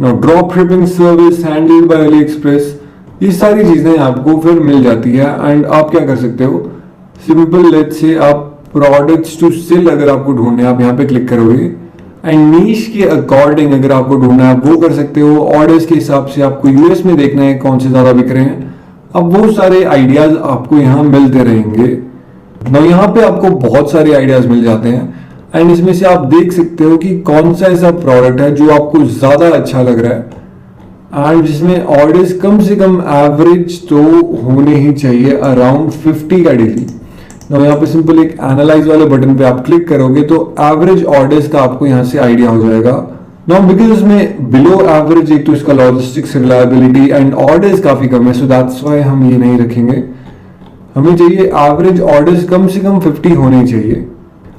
Now drop shipping service handled by Ali express, ये सारी चीजें आपको फिर मिल जाती है एंड आप क्या कर सकते हो, सिंपल लेट्स से आप प्रोडक्ट्स टू सेल अगर आपको ढूंढना है आप यहाँ पे क्लिक करोगे एंड नीश के अकॉर्डिंग अगर आपको ढूंढना है वो कर सकते हो। ऑर्डर्स के हिसाब से आपको यूएस में देखना है कौन से ज्यादा बिक रहे हैं, अब वो सारे आइडियाज आपको यहाँ मिलते रहेंगे। ना यहाँ पे आपको बहुत सारे आइडियाज मिल जाते हैं एंड इसमें से आप देख सकते हो कि कौन सा ऐसा प्रोडक्ट है जो आपको ज्यादा अच्छा लग रहा है एंड जिसमें ऑर्डर्स कम से कम एवरेज तो होने ही चाहिए अराउंड 50 का डेली। ना यहाँ पे सिंपल एक एनालाइज वाले बटन पे आप क्लिक करोगे तो एवरेज ऑर्डर्स का आपको यहाँ से आइडिया हो जाएगा। नाउ बिकॉज इसमें बिलो एवरेज एक तो इसका लॉजिस्टिक्स रिलायबिलिटी एंड ऑर्डर्स काफी कम है, सो दैट्स व्हाई हम ये नहीं रखेंगे। हमें चाहिए एवरेज ऑर्डर्स कम से कम 50 होने चाहिए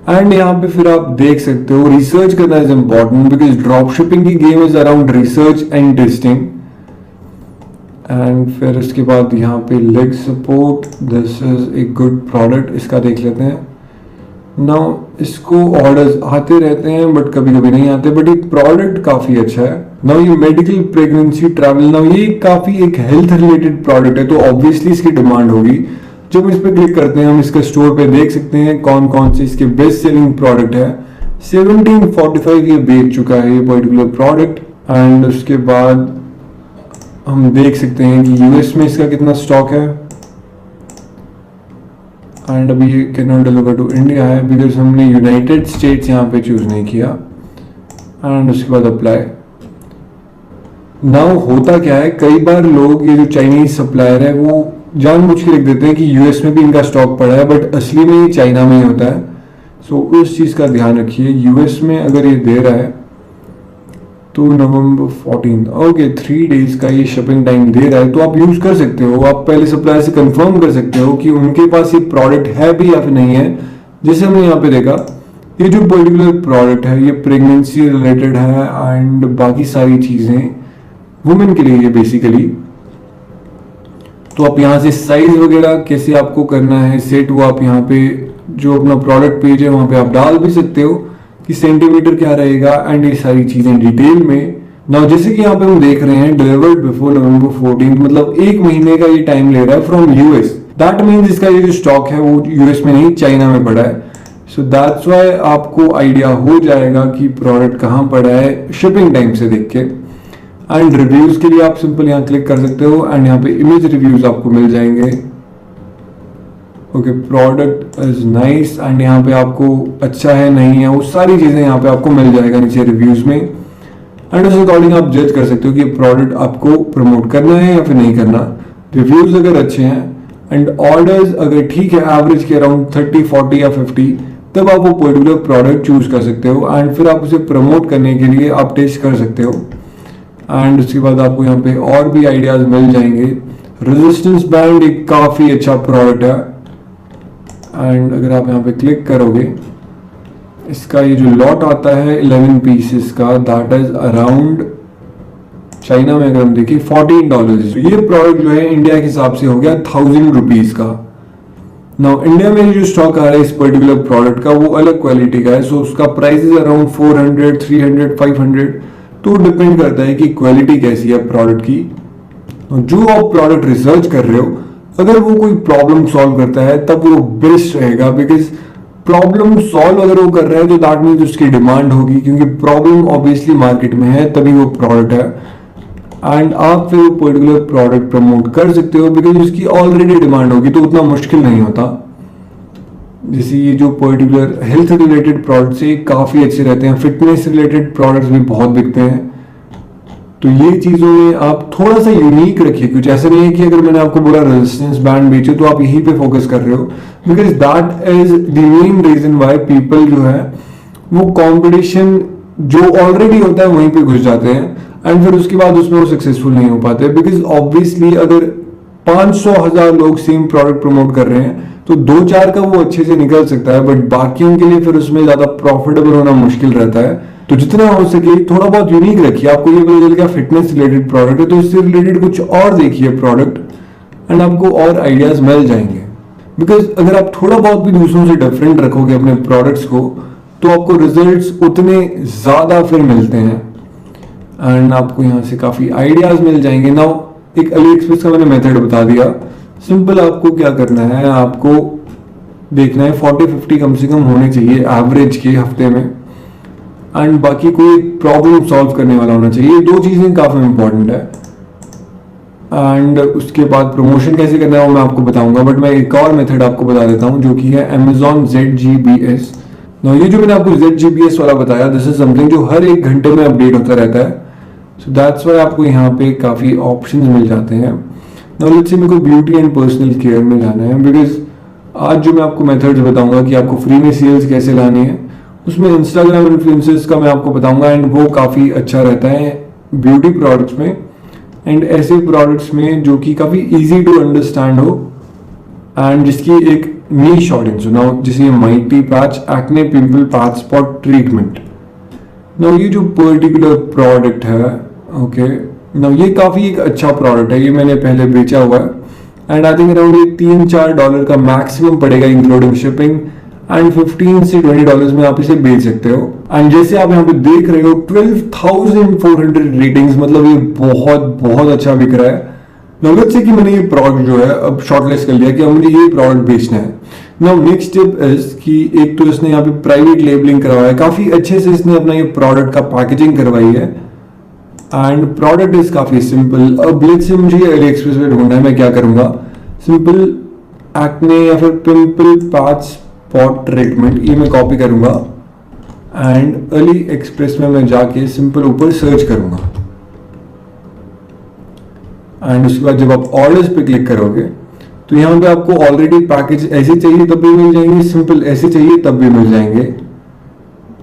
एंड यहाँ पे फिर आप देख सकते हो रिसर्च करना is important because drop shipping की game is around research and testing and फिर उसके बाद यहाँ पे leg support, this is a good product, इसका देख लेते हैं। नाउ इसको ऑर्डर्स आते रहते हैं बट कभी कभी नहीं आते, बट ये प्रोडक्ट काफी अच्छा है। नाउ ये मेडिकल प्रेगनेंसी ट्रैवल, नाउ ये काफी एक हेल्थ रिलेटेड प्रोडक्ट है तो ऑब्वियसली इसकी डिमांड होगी। जब इस पे क्लिक करते हैं हम इसके स्टोर पे देख सकते हैं कौन कौन से इसके बेस्ट सेलिंग प्रोडक्ट है। 1745 ये बेच चुका है ये पर्टिकुलर प्रोडक्ट एंड उसके बाद हम देख सकते हैं कि यूएस में इसका कितना स्टॉक है एंड अभी ये can not deliver to India है बिकॉज हमने यूनाइटेड स्टेट्स यहाँ पे चूज नहीं किया एंड उसके बाद अप्लाई। नाउ होता क्या है, कई बार लोग ये जो चाइनीज सप्लायर है वो जानबूझ के लिख देते हैं कि यूएस में भी इनका स्टॉक पड़ा है बट असली में ये चाइना में ही होता है। सो उस चीज का ध्यान रखिए। यूएस में अगर ये दे रहा है तो नवंबर 14 ओके 3 डेज का ये शिपिंग टाइम दे रहा है तो आप यूज कर सकते हो। आप पहले सप्लायर से कंफर्म कर सकते हो कि उनके पास ये प्रोडक्ट है भी या फिर नहीं है। जैसे हमने यहाँ पे देखा ये जो पर्टिकुलर प्रोडक्ट है ये प्रेगनेंसी रिलेटेड है एंड बाकी सारी चीजें वुमेन के लिए ये बेसिकली। तो आप यहाँ से साइज वगैरह कैसे आपको करना है सेट, वो आप यहाँ पे जो अपना प्रोडक्ट पेज है वहां पे आप डाल भी सकते हो कि सेंटीमीटर क्या रहेगा एंड ये सारी चीजें डिटेल में। नाउ जैसे कि यहाँ पे हम देख रहे हैं डिलीवर्ड बिफोर नवंबर 14, मतलब 1 महीने का ये टाइम ले रहा है फ्रॉम यूएस। दैट मीन्स इसका ये जो स्टॉक है वो यूएस में नहीं चाइना में पड़ा है। सो दैट्स व्हाई आपको आइडिया हो जाएगा कि प्रोडक्ट कहाँ पड़ा है शिपिंग टाइम से देख के। एंड रिव्यूज के लिए आप सिंपल यहाँ क्लिक कर सकते हो एंड यहाँ पे इमेज रिव्यूज आपको मिल जाएंगे। Okay product is nice and यहाँ पे आपको अच्छा है नहीं है वो सारी चीजें यहाँ पे आपको मिल जाएगा नीचे रिव्यूज में एंड उस अकॉर्डिंग आप जज कर सकते हो कि प्रोडक्ट आपको प्रमोट करना है या फिर नहीं करना। रिव्यूज अगर अच्छे हैं एंड ऑर्डर्स अगर ठीक है एवरेज के अराउंड 30, 40 या 50, तब आप वो पर्टिकुलर प्रोडक्ट चूज कर सकते हो एंड फिर आप उसे प्रमोट करने के लिए आप टेस्ट कर सकते हो। एंड उसके बाद आपको यहाँ पे और भी आइडियाज मिल जाएंगे। रेजिस्टेंस बैंड एक काफी अच्छा प्रोडक्ट है एंड अगर आप यहाँ पे क्लिक करोगे इसका ये जो लॉट आता है 11 पीसेस का दैट इज अराउंड चाइना में अगर हम देखें $14। ये प्रोडक्ट जो है इंडिया के हिसाब से हो गया 1000 रुपीज का। नाउ इंडिया में जो स्टॉक आ रहा है इस पर्टिकुलर प्रोडक्ट का वो अलग क्वालिटी का है, सो उसका प्राइस इज अराउंड 400, 300, 500 तो डिपेंड करता है कि क्वालिटी कैसी है प्रोडक्ट की। जो आप प्रोडक्ट रिसर्च कर रहे हो, अगर वो कोई प्रॉब्लम सॉल्व करता है तब वो बेस्ट रहेगा, बिकॉज प्रॉब्लम सॉल्व अगर वो कर रहा है तो दैट मीन्स उसकी डिमांड होगी, क्योंकि प्रॉब्लम ऑब्वियसली मार्केट में है तभी वो प्रोडक्ट है। एंड आप फिर वो पर्टिकुलर प्रोडक्ट प्रमोट कर सकते हो बिकॉज उसकी ऑलरेडी डिमांड होगी, तो उतना मुश्किल नहीं होता। जैसे ये जो पर्टिकुलर हेल्थ रिलेटेड प्रोडक्ट्स है काफ़ी अच्छे रहते हैं, फिटनेस रिलेटेड प्रोडक्ट्स भी बहुत बिकते हैं। तो ये चीज़ों में आप थोड़ा सा यूनिक रखिए, कुछ ऐसा नहीं है कि अगर मैंने आपको पूरा रेजिस्टेंस बैंड बेचे तो आप यहीं पे फोकस कर रहे हो, because that is the main reason why people जो है वो कंपटीशन जो ऑलरेडी होता है वहीं पे घुस जाते हैं एंड फिर उसके बाद उसमें वो सक्सेसफुल नहीं हो पाते। बिकॉज ऑब्वियसली अगर 500,000 लोग सेम प्रोडक्ट प्रमोट कर रहे हैं तो 2-4 का वो अच्छे से निकल सकता है, बट बाकियों के लिए फिर उसमें ज्यादा प्रॉफिटेबल होना मुश्किल रहता है। तो जितना हो सके थोड़ा बहुत यूनिक रखिए। आपको ये पता चल गया फिटनेस रिलेटेड प्रोडक्ट है तो इससे रिलेटेड कुछ और देखिए प्रोडक्ट एंड आपको और आइडियाज मिल जाएंगे। बिकॉज अगर आप थोड़ा बहुत भी दूसरों से डिफरेंट रखोगे अपने प्रोडक्ट्स को तो आपको रिजल्ट्स उतने ज्यादा फिर मिलते हैं एंड आपको यहाँ से काफी आइडियाज मिल जाएंगे। नाउ एक अली एक्सप्रेस का मैंने मेथड बता दिया। सिंपल आपको क्या करना है, आपको देखना है 40-50 कम से कम होने चाहिए एवरेज के हफ्ते में एंड बाकी कोई प्रॉब्लम सॉल्व करने वाला होना चाहिए। दो चीजें काफी इंपॉर्टेंट है। एंड उसके बाद प्रमोशन कैसे करना है वो मैं आपको बताऊंगा, बट मैं एक और मेथड आपको बता देता हूं जो कि है Amazon ZGBS। नाउ ये जो मैंने आपको ZGBS वाला बताया, दिस इज समथिंग जो हर 1 घंटे में अपडेट होता रहता है। सो दैट्स व्हाई आपको यहाँ पे काफी ऑप्शंस मिल जाते हैं। नाउ लेट्स से मेरे को ब्यूटी एंड पर्सनल केयर में जाना है, बिकॉज आज जो मैं आपको मेथड्स बताऊंगा कि आपको फ्री में सेल्स कैसे लानी है, उसमें इंस्टाग्राम इन्फ्लुएंसर्स का मैं आपको बताऊंगा एंड वो काफ़ी अच्छा रहता है ब्यूटी प्रोडक्ट्स में एंड ऐसे प्रोडक्ट्स में जो कि काफ़ी इजी टू अंडरस्टैंड हो एंड जिसकी एक नीश ऑडियंस हो। नाउ जैसे mighty patch acne pimple patch spot treatment. Now ये जो पर्टिकुलर प्रोडक्ट है, ओके, नाउ ये काफ़ी एक अच्छा प्रोडक्ट है, ये मैंने पहले बेचा हुआ है एंड आई थिंक अराउंड ये $3-4 का मैक्सिमम पड़ेगा इंक्लूडिंग शिपिंग एंड $15 से $20 में आप इसे बेच सकते हो। एंड जैसे आप यहाँ पे देख रहे हो 12,400 रेटिंग्स, मतलब ये बहुत बहुत अच्छा बिक रहा है। नॉलेज से कि मैंने ये प्रोडक्ट जो है अब शॉर्टलिस्ट कर लिया कि अब मुझे ये प्रोडक्ट बेचना है। नाउ नेक्स्ट स्टेप इज कि एक तो इसने यहाँ पे प्राइवेट लेबलिंग करवाया है, काफी अच्छे से इसने अपना ये प्रोडक्ट का पैकेजिंग करवाई है एंड प्रोडक्ट इज काफी सिंपल। अब लेट्स से मुझे अली एक्सप्रेस पे ढूंढना है, मैं क्या करूंगा, सिंपल एक्ने या फिर पिंपल पैच स्पॉट ट्रीटमेंट, ये मैं कॉपी करूंगा एंड अली एक्सप्रेस में मैं जाके सिंपल ऊपर सर्च करूंगा एंड उसके बाद जब आप ऑर्डर्स पे क्लिक करोगे तो यहाँ पे आपको ऑलरेडी पैकेज ऐसे चाहिए तब भी मिल जाएंगे, सिंपल ऐसे चाहिए तब भी मिल जाएंगे।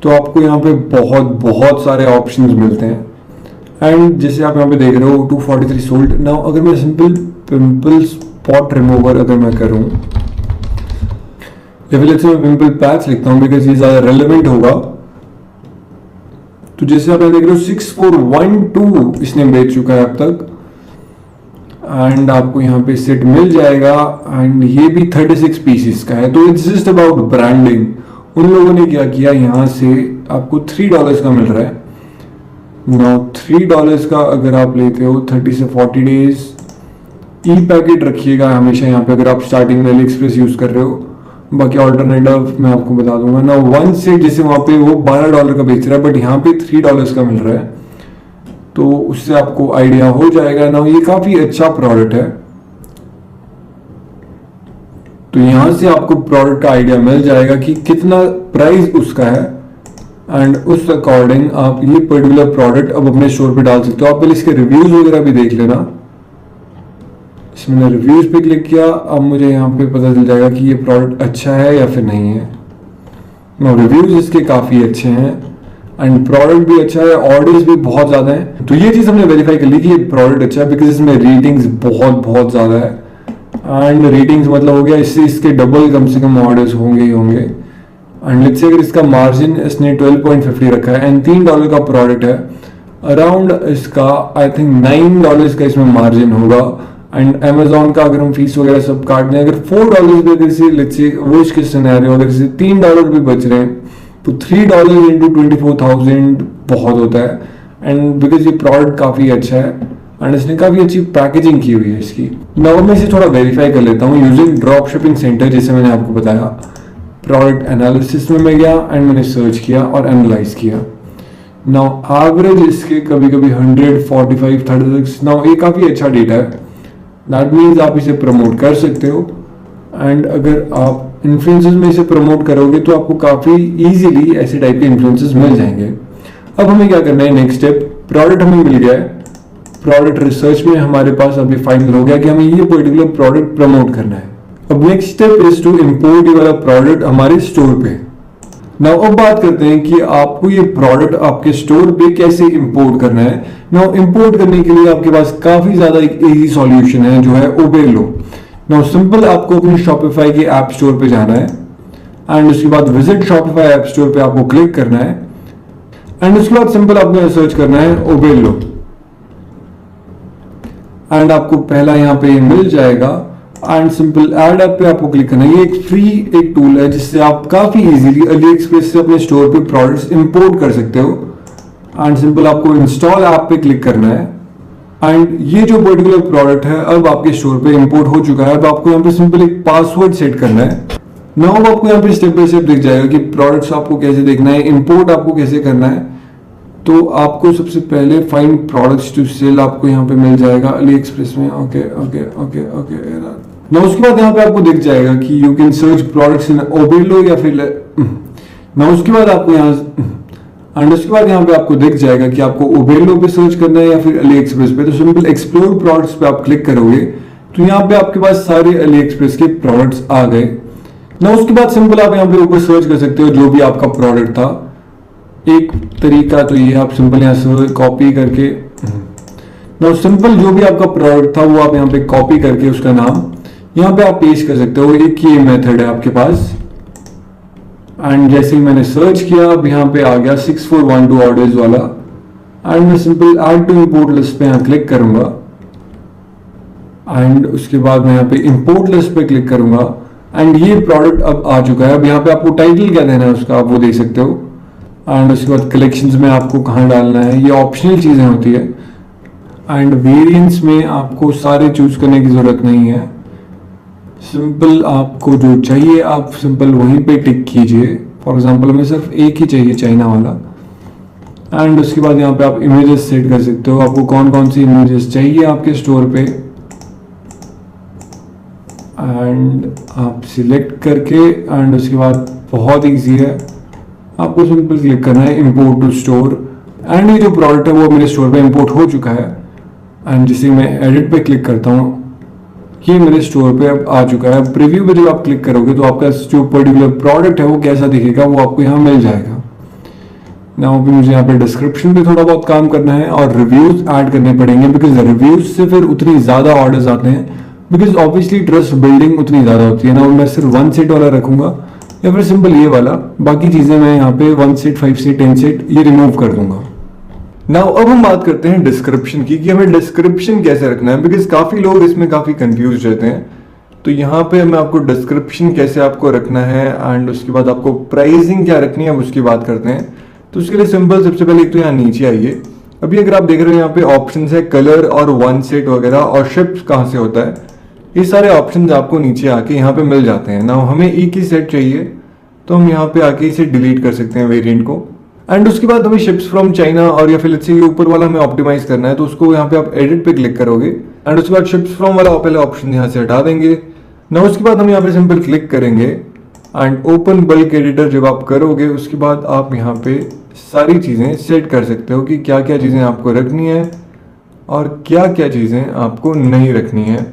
तो आपको यहाँ पे बहुत बहुत सारे ऑप्शंस मिलते हैं एंड जैसे आप यहाँ पे देख रहे हो 243 सोल्ड। नाउ अगर मैं सिंपल पिंपल स्पॉट रिमूवर अगर मैं करूँ या फिर मैं पिंपल पैच लिखता हूं बिकॉज ये ज्यादा रेलेवेंट होगा, तो जैसे आप देख रहे हो 6412 इसने बेच चुका है अब तक एंड आपको यहाँ पे सेट मिल जाएगा एंड ये भी 36 पीसेस का है। तो इट्स जस्ट अबाउट ब्रांडिंग। उन लोगों ने क्या किया, यहाँ से आपको $3 का मिल रहा है। नाउ $3 का अगर आप लेते हो 30 से 40 डेज ई पैकेट रखिएगा हमेशा यहाँ पे अगर आप स्टार्टिंग में अली एक्सप्रेस यूज कर रहे हो। बाकी ऑल्टरनेटिव मैं आपको बता दूंगा ना। वन से जैसे वहां पे वो $12 का बेच रहा है बट यहाँ पे $3 का मिल रहा है, तो उससे आपको आइडिया हो जाएगा ना। ये काफी अच्छा प्रोडक्ट है, तो यहां से आपको प्रोडक्ट का आइडिया मिल जाएगा कि कितना प्राइस उसका है एंड उस अकॉर्डिंग आप ये पर्टिकुलर प्रोडक्ट अब अपने स्टोर पे डाल सकते हो। आप पहले इसके रिव्यूज वगैरह भी देख लेना। मैंने रिव्यूज पे क्लिक किया, अब मुझे यहाँ पे पता चल जाएगा कि ये प्रोडक्ट अच्छा है या फिर नहीं है। रिव्यूज इसके काफी अच्छे हैं एंड प्रोडक्ट भी अच्छा है, ऑर्डर्स भी बहुत ज्यादा हैं। तो ये चीज हमने वेरीफाई कर ली कि ये प्रोडक्ट अच्छा है बिकॉज इसमें रेटिंग्स बहुत बहुत ज्यादा है एंड रेटिंग्स मतलब हो गया इससे इसके डबल कम से कम ऑर्डर्स होंगे ही होंगे। एंड लेट्स से अगर इसका मार्जिन इसने 12.50 रखा है एंड $3 का प्रोडक्ट है, अराउंड इसका आई थिंक $9 का इसमें मार्जिन होगा एंड Amazon का अगर हम फीस वगैरह सब काट दें अगर $4 भी अगर से let's say worst case scenario अगर से $3 भी बच रहे हैं तो $3 into 24,000 बहुत होता है एंड बिकॉज ये प्रोडक्ट काफ़ी अच्छा है एंड इसने काफ़ी अच्छी पैकेजिंग की हुई है इसकी। नाउ मैं इसे थोड़ा वेरीफाई कर लेता हूँ यूजिंग ड्रॉप शिपिंग सेंटर, जैसे मैंने आपको बताया। प्रोडक्ट एनालिसिस में मैं गया एंड मैंने सर्च किया और एनालाइज किया। नाउ एवरेज इसके कभी कभी 145, 36, नाउ ये काफ़ी अच्छा डेटा है। दैट मीन्स आप इसे प्रमोट कर सकते हो एंड अगर आप इन्फ्लुएंसर्स में इसे प्रमोट करोगे तो आपको काफ़ी इजीली ऐसे टाइप के इन्फ्लुएंसर्स मिल जाएंगे। अब हमें क्या करना है, नेक्स्ट स्टेप, प्रोडक्ट हमें मिल गया है, प्रोडक्ट रिसर्च में हमारे पास अभी फाइनल हो गया कि हमें ये पर्टिकुलर प्रोडक्ट प्रमोट करना है। अब next step is to import ये वाला प्रोडक्ट हमारे स्टोर पे। नाउ अब बात करते हैं कि आपको ये प्रोडक्ट आपके स्टोर पे कैसे इंपोर्ट करना है। नाउ इंपोर्ट करने के लिए आपके पास काफी ज्यादा एक इजी सॉल्यूशन है जो है ओबेलो। नाउ सिंपल आपको अपनी शॉपिफाई के ऐप स्टोर पे जाना है एंड उसके बाद विजिट शॉपिफाई ऐप स्टोर पे आपको क्लिक करना है एंड उसके बाद सिंपल आपको सर्च करना है ओबेलो एंड आपको पहला यहाँ पे ये मिल जाएगा एंड सिंपल ऐड ऐप पे आपको क्लिक करना है। ये एक फ्री एक टूल है जिससे आप काफी इजीली अली एक्सप्रेस से अपने स्टोर पे प्रोडक्ट्स इंपोर्ट कर सकते हो एंड सिंपल आपको इंस्टॉल ऐप पे क्लिक करना है एंड ये जो पर्टिकुलर प्रोडक्ट है अब आपके स्टोर पे इंपोर्ट हो चुका है। अब आपको यहाँ पे सिंपल एक पासवर्ड सेट करना है। नाउ आपको यहाँ पे स्टेप बाय स्टेप दिख जाएगा कि प्रोडक्ट्स आपको कैसे देखना है, इंपोर्ट आपको कैसे करना है। तो आपको सबसे पहले फाइंड प्रोडक्ट्स टू सेल आपको यहाँ पे मिल जाएगा अली एक्सप्रेस में। ओके ओके ओके ओके ना उसके बाद यहाँ पे आपको दिख जाएगा कि you can search products in Oberlo या फिर ना उसके बाद आपको यहाँ एंड उसके बाद यहाँ पे आपको दिख जाएगा कि आपको ओबेलो पे सर्च करना है या फिर अली एक्सप्रेस पे। तो सिंपल एक्सप्लोर प्रोडक्ट्स पे आप क्लिक करोगे तो यहाँ पे आपके पास सारे अली एक्सप्रेस के प्रोडक्ट्स आ गए ना। उसके बाद सिंपल आप यहाँ पे ऊपर सर्च कर सकते हो जो भी आपका प्रोडक्ट था। एक तरीका तो ये आप सिंपल यहाँ से कॉपी करके ना सिंपल जो भी आपका प्रोडक्ट था वो आप यहाँ पे कॉपी करके उसका नाम यहाँ पे आप पेस्ट कर सकते हो। एक ये मेथड है आपके पास एंड जैसे ही मैंने सर्च किया अब यहाँ पे आ गया 6412 ऑर्डर्स वाला एंड मैं simple add to import list पे यहाँ क्लिक करूंगा एंड उसके बाद मैं यहाँ पे इंपोर्ट लिस्ट पे क्लिक करूंगा एंड ये प्रोडक्ट अब आ चुका है। अब यहाँ पे आपको टाइटल क्या देना है उसका आप वो दे सकते हो एंड उसके बाद कलेक्शंस में आपको कहाँ डालना है ये ऑप्शनल चीजें होती है एंड वेरिएंट्स में आपको सारे चूज करने की जरूरत नहीं है। सिंपल आपको जो चाहिए आप सिंपल वहीं पे टिक कीजिए। फॉर एग्जांपल हमें सिर्फ एक ही चाहिए चाइना वाला एंड उसके बाद यहाँ पे आप इमेजेस सेट कर सकते हो। आपको कौन कौन सी इमेजेस चाहिए आपके स्टोर पे एंड आप सिलेक्ट करके एंड उसके बाद बहुत ईजी है आपको सिंपल क्लिक करना है इंपोर्ट टू स्टोर एंड ये जो प्रोडक्ट है वो मेरे स्टोर पे इंपोर्ट हो चुका है एंड जिसे मैं एडिट पे क्लिक करता हूँ ये मेरे स्टोर पे अब आ चुका है। प्रीव्यू पे जब आप क्लिक करोगे तो आपका जो पर्टिकुलर प्रोडक्ट है वो कैसा दिखेगा वो आपको यहाँ मिल जाएगा। नाउ भी मुझे यहाँ पे डिस्क्रिप्शन पे थोड़ा बहुत काम करना है और रिव्यूज ऐड करने पड़ेंगे बिकॉज रिव्यूज से फिर उतनी ज्यादा ऑर्डर्स आते हैं बिकॉज ऑब्वियसली ट्रस्ट बिल्डिंग उतनी ज्यादा होती है ना। मैं सिर्फ 1 सेट वाला रखूंगा या फिर सिंपल ये वाला, बाकी चीजें मैं यहाँ पे 1 सेट 5 सेट 10 सेट ये रिमूव कर दूंगा। नाउ अब हम बात करते हैं डिस्क्रिप्शन की कि हमें डिस्क्रिप्शन कैसे रखना है बिकॉज काफी लोग इसमें काफी कंफ्यूज रहते हैं। तो यहाँ पे मैं आपको डिस्क्रिप्शन कैसे आपको रखना है एंड उसके बाद आपको प्राइसिंग क्या रखनी है उसकी बात करते हैं। तो उसके लिए सिंपल सबसे पहले एक तो यहाँ नीचे आइए। अभी अगर आप देख रहे हो यहाँ पे ऑप्शन है कलर और 1 सेट वगैरह और शिप्स कहाँ से होता है, ये सारे ऑप्शन आपको नीचे आके यहाँ पे मिल जाते हैं। नाउ हमें एक ही सेट चाहिए तो हम यहाँ पे आके इसे डिलीट कर सकते हैं वेरिएंट को एंड उसके बाद हमें शिप्स फ्रॉम चाइना और या फिर लेट्स से ये ऊपर वाला हमें ऑप्टिमाइज करना है तो उसको यहाँ पे आप एडिट पे क्लिक करोगे एंड उसके बाद शिप्स फ्रॉम वाला पहले ऑप्शन यहाँ से हटा देंगे ना। उसके बाद हम यहाँ पे सिंपल क्लिक करेंगे एंड ओपन बल्क एडिटर जब आप करोगे उसके बाद आप यहाँ पे सारी चीजें सेट कर सकते हो कि क्या क्या चीजें आपको रखनी है और क्या क्या चीजें आपको नहीं रखनी है।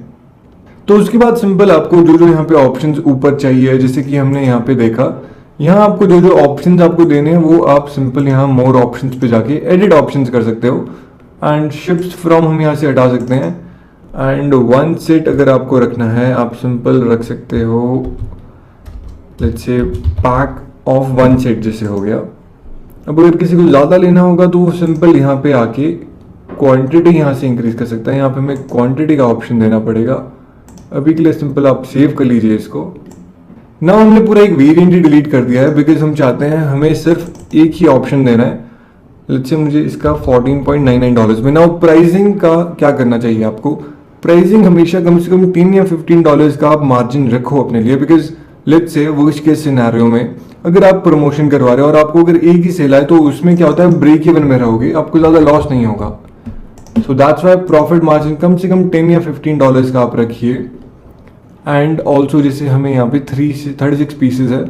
तो उसके बाद सिंपल आपको जो जो यहाँ पे ऑप्शंस ऊपर चाहिए जैसे कि हमने यहाँ पे देखा, यहाँ आपको जो जो ऑप्शंस आपको देने हैं वो आप सिंपल यहाँ मोर ऑप्शंस पे जाके एडिट ऑप्शंस कर सकते हो एंड शिप्स फ्रॉम हम यहाँ से हटा सकते हैं एंड 1 सेट अगर आपको रखना है आप सिंपल रख सकते हो let's say pack of 1 set जैसे हो गया। अब अगर किसी को ज़्यादा लेना होगा तो वो सिंपल यहाँ पे आके क्वांटिटी यहाँ से इंक्रीज कर सकता है। यहाँ पे हमें क्वांटिटी का ऑप्शन देना पड़ेगा। अभी के लिए सिंपल आप सेव कर लीजिए इसको। ना हमने पूरा एक वेरिएंट ही डिलीट कर दिया है बिकॉज हम चाहते हैं हमें सिर्फ एक ही ऑप्शन देना है लेट्स से मुझे इसका $14.99 में। नाउ प्राइसिंग का क्या करना चाहिए आपको? प्राइसिंग हमेशा कम से कम $10 या $15 का आप मार्जिन रखो अपने लिए, because let's say worst case scenario में अगर आप प्रमोशन करवा रहे हो और आपको अगर एक ही सेल आए तो उसमें क्या होता है, ब्रेक इवन में रहोगे, आपको ज़्यादा लॉस नहीं होगा। So that's why profit margin कम से कम $10 या $15 का आप रखिए। एंड ऑल्सो जैसे हमें यहाँ पे 36 पीसेज है,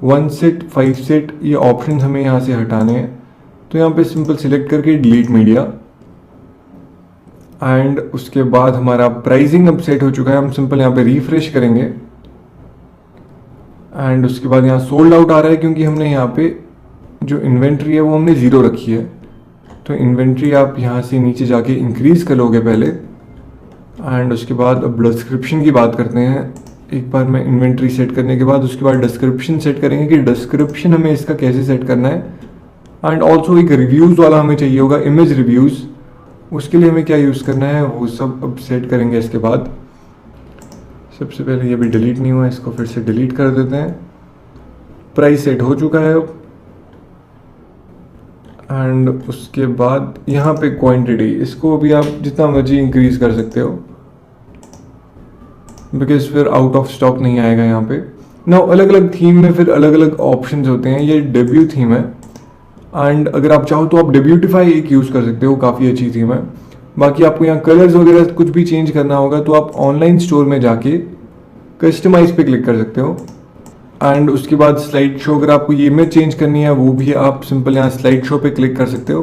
1 सेट 5 सेट, ये ऑप्शन हमें यहाँ से हटाने हैं। तो यहाँ पे सिंपल सिलेक्ट करके डिलीट मीडिया, एंड उसके बाद हमारा प्राइसिंग अब सेट हो चुका है। हम सिंपल यहाँ पे रिफ्रेश करेंगे एंड उसके बाद यहाँ सोल्ड आउट आ रहा है क्योंकि हमने यहाँ पे जो इन्वेंट्री है वो हमने 0 रखी है। तो इन्वेंट्री आप यहाँ से नीचे जाके इंक्रीज कर लोगे पहले, एंड उसके बाद अब डिस्क्रिप्शन की बात करते हैं। एक बार मैं इन्वेंट्री सेट करने के बाद उसके बाद डिस्क्रिप्शन सेट करेंगे कि डिस्क्रिप्शन हमें इसका कैसे सेट करना है। एंड ऑल्सो एक रिव्यूज़ वाला हमें चाहिए होगा, इमेज रिव्यूज़, उसके लिए हमें क्या यूज़ करना है वो सब अब सेट करेंगे। इसके बाद सबसे पहले ये भी डिलीट नहीं हुआ, इसको फिर से डिलीट कर देते हैं। प्राइस सेट हो चुका है अब, एंड उसके बाद यहाँ पे क्वांटिटी, इसको भी आप जितना मर्जी इंक्रीज कर सकते हो बिकॉज फिर आउट ऑफ स्टॉक नहीं आएगा यहाँ पे। ना अलग अलग थीम में फिर अलग अलग ऑप्शंस होते हैं। ये डेब्यू थीम है, एंड अगर आप चाहो तो आप डेब्यूटिफाई एक यूज़ कर सकते हो, काफ़ी अच्छी थीम है। बाकी आपको यहाँ कलर्स वगैरह कुछ भी चेंज करना होगा तो आप ऑनलाइन स्टोर में जाके कस्टमाइज पे क्लिक कर सकते हो। एंड उसके बाद स्लाइड शो, अगर आपको ये इमेज चेंज करनी है वो भी आप सिंपल यहाँ स्लाइड शो पे क्लिक कर सकते हो।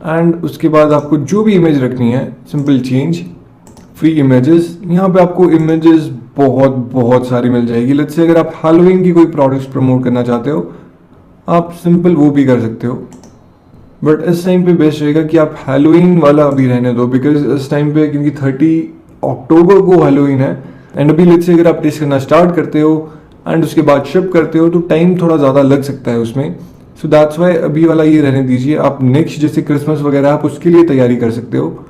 एंड उसके बाद आपको जो भी इमेज रखनी है सिंपल चेंज फ्री इमेजेस। यहाँ पे आपको इमेजेस बहुत सारी मिल जाएगी। लेट्स से अगर आप हैलोवीन की कोई प्रोडक्ट्स प्रमोट करना चाहते हो आप सिंपल वो भी कर सकते हो, बट इस टाइम पे बेस्ट रहेगा कि आप हैलोवीन वाला अभी रहने दो, बिकॉज इस टाइम पे क्योंकि 30 अक्टूबर को हैलोवीन है। एंड अभी लेट्स से अगर आप टेस्ट करना स्टार्ट करते हो एंड उसके बाद शिप करते हो तो टाइम थोड़ा ज़्यादा लग सकता है उसमें। सो दैट्स वाई अभी वाला ये रहने दीजिए। आप नेक्स्ट जैसे क्रिसमस वगैरह आप उसके लिए तैयारी कर सकते हो,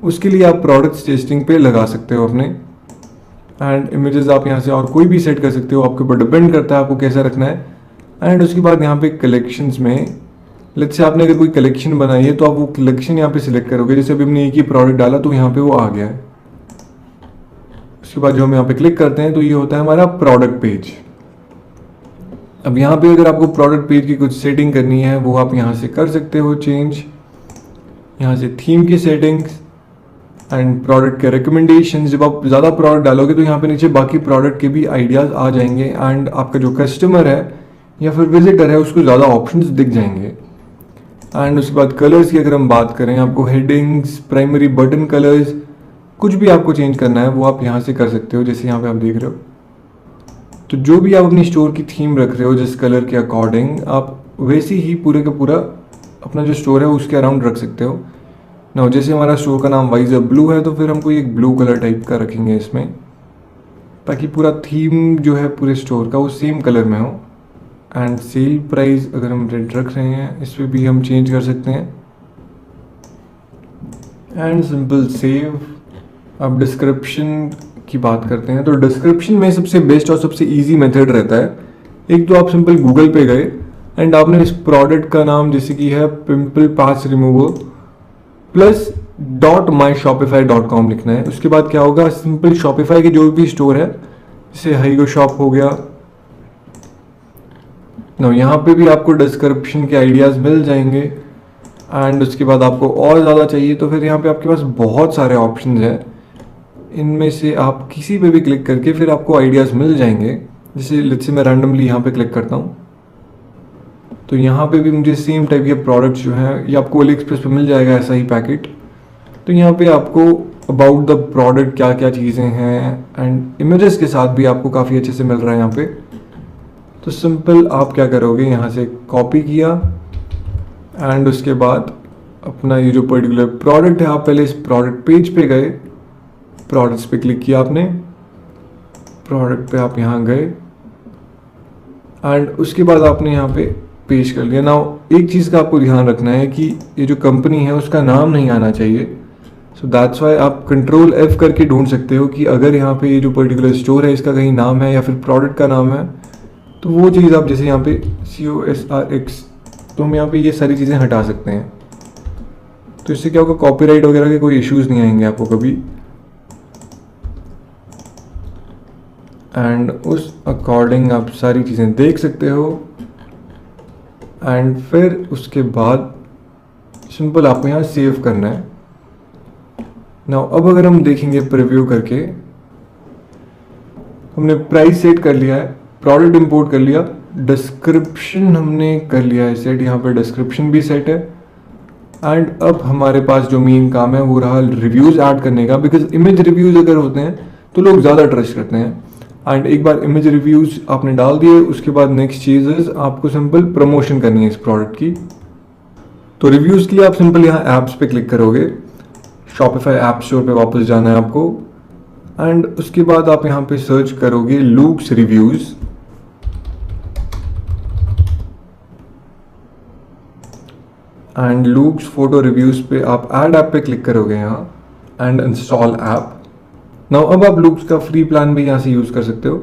उसके लिए आप प्रोडक्ट्स टेस्टिंग पे लगा सकते हो अपने। एंड इमेजेस आप यहाँ से और कोई भी सेट कर सकते हो, आपके ऊपर डिपेंड करता है आपको कैसा रखना है। एंड उसके बाद यहाँ पे कलेक्शंस में लेट्स से आपने अगर कोई कलेक्शन बनाई है तो आप वो कलेक्शन यहाँ पे सिलेक्ट करोगे। जैसे अभी हमने एक ही प्रोडक्ट डाला तो यहाँ पे वो आ गया है। उसके बाद जो हम यहाँ पे क्लिक करते हैं तो ये होता है हमारा प्रोडक्ट पेज। अब यहाँ पे अगर आपको प्रोडक्ट पेज की कुछ सेटिंग करनी है वो आप यहाँ से कर सकते हो चेंज, यहाँ से थीम की सेटिंग्स एंड प्रोडक्ट के रिकमेंडेशन। जब आप ज़्यादा प्रोडक्ट डालोगे तो यहाँ पे नीचे बाकी प्रोडक्ट के भी आइडियाज़ आ जाएंगे, एंड आपका जो कस्टमर है या फिर विजिटर है उसको ज़्यादा ऑप्शंस दिख जाएंगे। एंड उसके बाद कलर्स की अगर हम बात करें, आपको हेडिंग्स, प्राइमरी बटन कलर्स, कुछ भी आपको चेंज करना है वो आप यहाँ से कर सकते हो। जैसे यहाँ पे आप देख रहे हो, तो जो भी आप अपनी स्टोर की थीम रख रहे हो जिस कलर के अकॉर्डिंग आप वैसे ही पूरे का पूरा अपना जो स्टोर है उसके अराउंड रख सकते हो ना। जैसे हमारा स्टोर का नाम वाइजर ब्लू है तो फिर हम कोई एक ब्लू कलर टाइप का रखेंगे इसमें, ताकि पूरा थीम जो है पूरे स्टोर का वो सेम कलर में हो। एंड सेल प्राइस अगर हम रेट रख रहे हैं इस पर भी हम चेंज कर सकते हैं। And simple save. अब डिस्क्रिप्शन की बात करते हैं, तो डिस्क्रिप्शन में सबसे बेस्ट और सबसे इजी मेथड रहता है। एक तो आप सिंपल गूगल पे गए एंड आपने इस प्रोडक्ट का नाम जैसे कि है पिंपल पैच रिमूवर +.myshopify.com लिखना है। उसके बाद क्या होगा, सिंपल शॉपिफाई के जो भी स्टोर है जैसे हाईगो शॉप हो गया ना, यहाँ पे भी आपको डिस्क्रिप्शन के आइडियाज़ मिल जाएंगे। एंड उसके बाद आपको और ज़्यादा चाहिए तो फिर यहाँ पे आपके पास बहुत सारे ऑप्शंस हैं, इनमें से आप किसी पे भी क्लिक करके फिर आपको आइडियाज़ मिल जाएंगे। जैसे लेट्स से मैं रैंडमली यहाँ पे क्लिक करता हूँ तो यहाँ पे भी मुझे सेम टाइप के प्रोडक्ट्स जो हैं ये आपको अली एक्सप्रेस पे मिल जाएगा, ऐसा ही पैकेट। तो यहाँ पे आपको अबाउट द प्रोडक्ट क्या क्या चीज़ें हैं एंड इमेजेस के साथ भी आपको काफ़ी अच्छे से मिल रहा है यहाँ पे। तो सिंपल आप क्या करोगे, यहाँ से कॉपी किया एंड उसके बाद अपना ये जो पर्टिकुलर प्रोडक्ट है आप पहले इस प्रोडक्ट पेज पे गए, प्रोडक्ट्स पे क्लिक किया आपने, प्रोडक्ट पे आप यहाँ गए एंड उसके बाद आपने यहाँ पे पेश कर लिया। नाउ एक चीज़ का आपको ध्यान रखना है कि ये जो कंपनी है उसका नाम नहीं आना चाहिए। सो दैट्स वाई आप Ctrl F करके ढूंढ सकते हो कि अगर यहाँ पे ये जो पर्टिकुलर स्टोर है इसका कहीं नाम है या फिर प्रोडक्ट का नाम है तो वो चीज़ आप जैसे यहाँ पे COSRX तो हम यहाँ पे ये सारी चीज़ें हटा सकते हैं। तो इससे क्या होगा, कॉपीराइट वगैरह के कोई इश्यूज नहीं आएंगे आपको कभी। एंड उस अकॉर्डिंग आप सारी चीज़ें देख सकते हो। एंड फिर उसके बाद सिंपल आपको यहाँ सेव करना है। नाउ अब अगर हम देखेंगे प्रीव्यू करके, हमने प्राइस सेट कर लिया है, प्रोडक्ट इंपोर्ट कर लिया, डिस्क्रिप्शन हमने कर लिया है सेट, यहाँ पे डिस्क्रिप्शन भी सेट है। एंड अब हमारे पास जो मेन काम है वो रहा रिव्यूज़ ऐड करने का, बिकॉज इमेज रिव्यूज़ अगर होते हैं तो लोग ज़्यादा ट्रस्ट करते हैं। एंड एक बार इमेज रिव्यूज़ आपने डाल दिए, उसके बाद नेक्स्ट चीज़ आपको सिंपल प्रमोशन करनी है इस प्रोडक्ट की। तो रिव्यूज़ के लिए आप सिंपल यहाँ ऐप्स पे क्लिक करोगे, शॉपिफाई ऐप स्टोर पे वापस जाना है आपको। एंड उसके बाद आप यहाँ पे सर्च करोगे Luke's reviews. And Luke's photo reviews पे आप ऐड ऐप पे क्लिक करोगे यहाँ एंड इंस्टॉल ऐप। नाउ अब आप लूक्स का फ्री प्लान भी यहाँ से यूज़ कर सकते हो।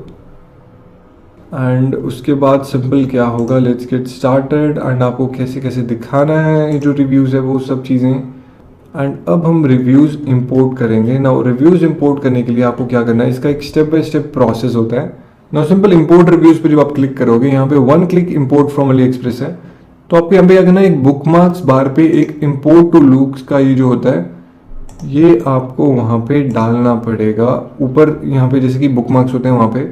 एंड उसके बाद सिंपल क्या होगा, लेट्स गेट स्टार्टेड। एंड आपको कैसे कैसे दिखाना है ये जो रिव्यूज़ है वो सब चीज़ें। एंड अब हम रिव्यूज़ इंपोर्ट करेंगे। नाउ रिव्यूज़ इंपोर्ट करने के लिए आपको क्या करना है, इसका एक स्टेप बाय स्टेप प्रोसेस होता है। नाउ सिंपल इंपोर्ट रिव्यूज़ पे जब आप क्लिक करोगे, यहाँ पे 1 click import from Ali express है, तो आपको यहाँ पे क्या करना है, एक बुकमार्क्स बार पे एक इंपोर्ट टू लूक्स का ये जो होता है ये आपको वहाँ पे डालना पड़ेगा ऊपर, यहाँ पे जैसे कि बुकमार्क्स होते हैं वहाँ पे।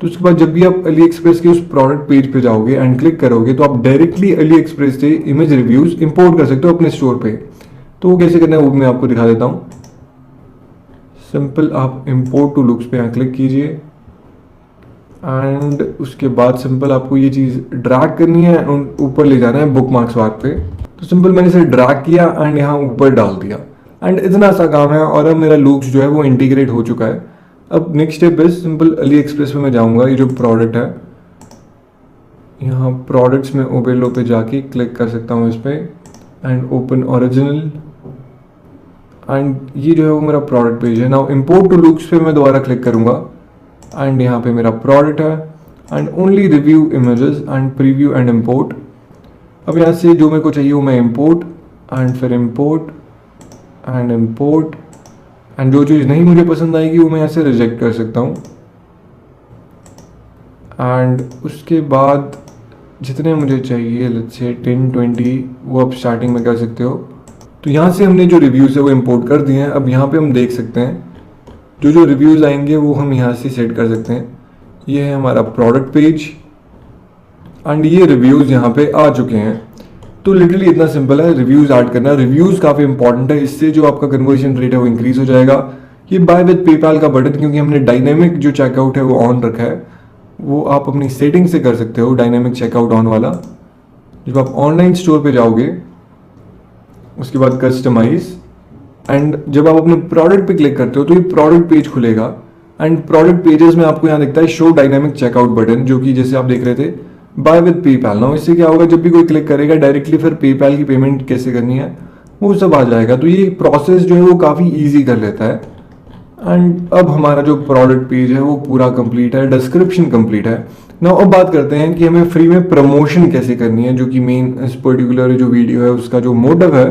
तो उसके बाद जब भी आप अली एक्सप्रेस के उस प्रोडक्ट पेज पे जाओगे एंड क्लिक करोगे तो आप डायरेक्टली अली एक्सप्रेस से इमेज रिव्यूज़ इंपोर्ट कर सकते हो अपने स्टोर पे। तो वो कैसे करना है वो मैं आपको दिखा देता हूँ। सिंपल आप इंपोर्ट टू लुक्स पे यहाँ क्लिक कीजिए एंड उसके बाद सिंपल आपको ये चीज़ ड्रैग करनी है, ऊपर ले जाना है बुकमार्क्स बार पे। तो सिंपल मैंने इसे ड्रैग किया एंड यहाँ ऊपर डाल दिया एंड इतना सा काम है और अब मेरा लुक्स जो है वो इंटीग्रेट हो चुका है। अब next step is simple Ali express पे मैं जाऊँगा, ये जो प्रोडक्ट है यहाँ प्रोडक्ट्स में ओबेलो पे जाके क्लिक कर सकता हूँ इस पर एंड ओपन ओरिजिनल। एंड ये जो है वो मेरा प्रोडक्ट पेज है। नाउ इंपोर्ट टू लुक्स पे मैं दोबारा क्लिक करूँगा एंड यहाँ पे मेरा प्रोडक्ट है and only review images and preview and import. अब यहाँ से जो मेरे को चाहिए वो मैं इंपोर्ट एंड फिर इंपोर्ट एंड इंपोर्ट एंड जो चीज़ नहीं मुझे पसंद आएगी वो मैं यहाँ से रिजेक्ट कर सकता हूँ। एंड उसके बाद जितने मुझे चाहिए लेट्स से 10-20 वो आप स्टार्टिंग में कर सकते हो। तो यहाँ से हमने जो रिव्यूज़ है वो इंपोर्ट कर दिए हैं। अब यहाँ पे हम देख सकते हैं जो जो रिव्यूज़ आएंगे वो हम यहाँ से सेट कर सकते हैं। ये है हमारा प्रोडक्ट पेज एंड ये रिव्यूज़ यहाँ पे आ चुके हैं। तो लिटरली इतना सिंपल है रिव्यूज़ ऐड करना। रिव्यूज़ काफ़ी इंपॉर्टेंट है, इससे जो आपका कन्वर्जन रेट है वो इंक्रीज़ हो जाएगा। ये बाय विद पेपाल का बटन, क्योंकि हमने डायनेमिक जो चेकआउट है वो ऑन रखा है, वो आप अपनी सेटिंग से कर सकते हो डायनेमिक चेकआउट ऑन वाला। जब आप ऑनलाइन स्टोर पे जाओगे उसके बाद कस्टमाइज एंड जब आप अपने प्रोडक्ट पे क्लिक करते हो तो ये प्रोडक्ट पेज खुलेगा एंड प्रोडक्ट पेजेस में आपको यहाँ दिखता है शो डायनेमिक चेकआउट बटन, जो कि जैसे आप देख रहे थे बाय विद पेपाल। ना इससे क्या होगा, जब भी कोई क्लिक करेगा डायरेक्टली फिर पेपाल की पेमेंट कैसे करनी है वो सब आ जाएगा। तो ये प्रोसेस जो है वो काफ़ी ईजी कर लेता है। एंड अब हमारा जो प्रोडक्ट पेज है वो पूरा कंप्लीट है, डिस्क्रिप्शन कंप्लीट है। ना अब बात करते हैं कि हमें फ्री में प्रमोशन कैसे करनी है, जो कि मेन इस पर्टिकुलर जो वीडियो है उसका जो मोटिव है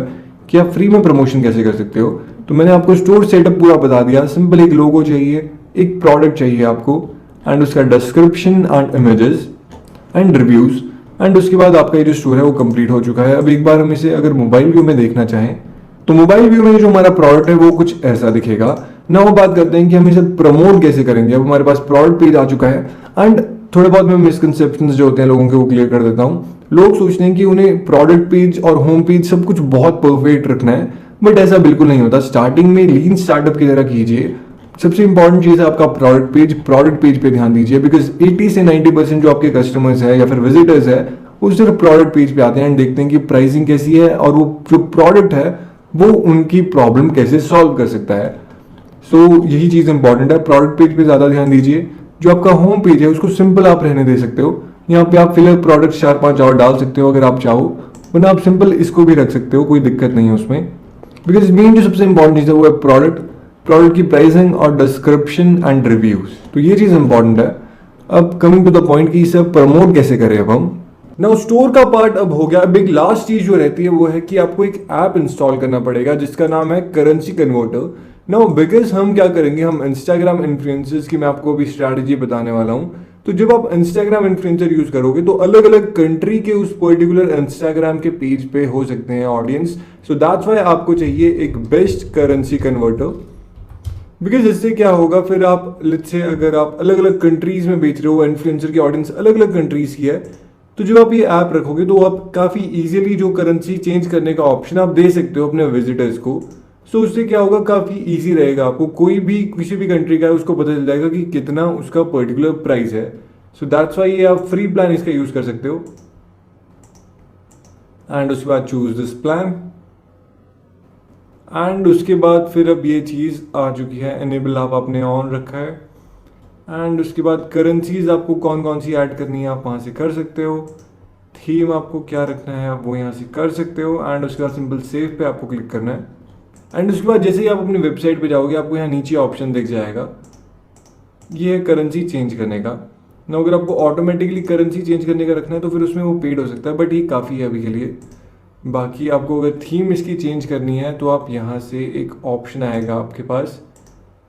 कि आप फ्री में प्रमोशन कैसे कर सकते हो। तो मैंने आपको स्टोर सेटअप पूरा बता दिया। सिंपल एक लोगो चाहिए, एक प्रोडक्ट चाहिए आपको एंड उसका description and images and reviews and उसके बाद आपका ये जो स्टोर है वो कंप्लीट हो चुका है। अब एक बार हम इसे अगर मोबाइल व्यू में देखना चाहें तो मोबाइल व्यू में जो हमारा प्रोडक्ट है वो कुछ ऐसा दिखेगा। ना वो बात करते हैं कि हम इसे प्रमोट कैसे करेंगे। अब हमारे पास प्रोडक्ट पेज आ चुका है एंड थोड़े बहुत मैं मिसकंसेप्शंस जो होते हैं लोगों के वो क्लियर कर देता हूँ। लोग सोचते हैं कि उन्हें प्रोडक्ट पेज और होम पेज सब कुछ बहुत परफेक्ट रखना है, बट ऐसा बिल्कुल नहीं होता। स्टार्टिंग में लीन स्टार्टअप की तरह कीजिए। सबसे इंपॉर्टेंट चीज़ है आपका प्रोडक्ट पेज पे ध्यान दीजिए, बिकॉज 80 से 90% जो आपके कस्टमर्स है या फिर विजिटर्स है वो सिर्फ प्रोडक्ट पेज पे आते हैं एंड देखते हैं कि प्राइसिंग कैसी है और वो जो प्रोडक्ट है वो उनकी प्रॉब्लम कैसे सॉल्व कर सकता है। सो यही चीज़ इंपॉर्टेंट है। प्रोडक्ट पेज पे ज़्यादा ध्यान दीजिए। जो आपका होम पेज है उसको सिंपल आप रहने दे सकते हो। यहाँ पे आप फिलहाल प्रोडक्ट 4-5 और डाल सकते हो अगर आप चाहो, वरना आप सिंपल इसको भी रख सकते हो, कोई दिक्कत नहीं है उसमें। बिकॉज मेन जो सबसे इंपॉर्टेंट चीज़ है वो है प्रोडक्ट की प्राइसिंग और डिस्क्रिप्शन एंड रिव्यूज। तो ये चीज़ इंपॉर्टेंट है। अब कमिंग टू द पॉइंट कि इसे प्रमोट कैसे करें। अब हम ना स्टोर का पार्ट अब हो गया। अब एक लास्ट चीज जो रहती है वो है कि आपको एक ऐप इंस्टॉल करना पड़ेगा जिसका नाम है करेंसी कन्वर्टर। नाउ बिकॉज हम क्या करेंगे, हम इंस्टाग्राम इन्फ्लुएंसर्स की मैं आपको अभी स्ट्रैटेजी बताने वाला हूँ। तो जब आप इंस्टाग्राम इन्फ्लुएंसर यूज करोगे तो अलग अलग कंट्री के उस पर्टिकुलर इंस्टाग्राम के पेज पे हो सकते हैं ऑडियंस। सो दैट्स वाई आपको चाहिए एक बेस्ट करेंसी कन्वर्टर, बिकॉज इससे क्या होगा, फिर आप लेट्स से अगर आप अलग अलग कंट्रीज में बेच रहे हो, इन्फ्लुएंसर की ऑडियंस अलग अलग कंट्रीज की है, तो जब आप ये ऐप रखोगे तो आप काफ़ी इजीली जो करेंसी चेंज करने का ऑप्शन आप दे सकते हो अपने विजिटर्स को। सो उससे क्या होगा, काफ़ी इजी रहेगा, आपको कोई भी किसी भी कंट्री का है उसको पता चल जाएगा कि कितना उसका पर्टिकुलर प्राइस है। सो दैट्स वाई ये आप फ्री प्लान इसका यूज़ कर सकते हो। एंड उसके बाद चूज दिस प्लान, एंड उसके बाद फिर अब ये चीज़ आ चुकी है, एनेबल आप आपने ऑन रखा है। एंड उसके बाद करेंसीज आपको कौन कौन सी ऐड करनी है आप वहाँ से कर सकते हो। थीम आपको क्या रखना है आप वो यहाँ से कर सकते हो। एंड उसके बाद सिंपल सेव पे आपको क्लिक करना है। एंड उसके बाद जैसे ही आप अपनी वेबसाइट पे जाओगे आपको यहाँ नीचे ऑप्शन दिख जाएगा, ये है करेंसी चेंज करने का। ना अगर आपको ऑटोमेटिकली करेंसी चेंज करने का रखना है तो फिर उसमें वो पेड हो सकता है, बट ये काफ़ी है अभी के लिए। बाकी आपको अगर थीम इसकी चेंज करनी है तो आप यहाँ से एक ऑप्शन आएगा आपके पास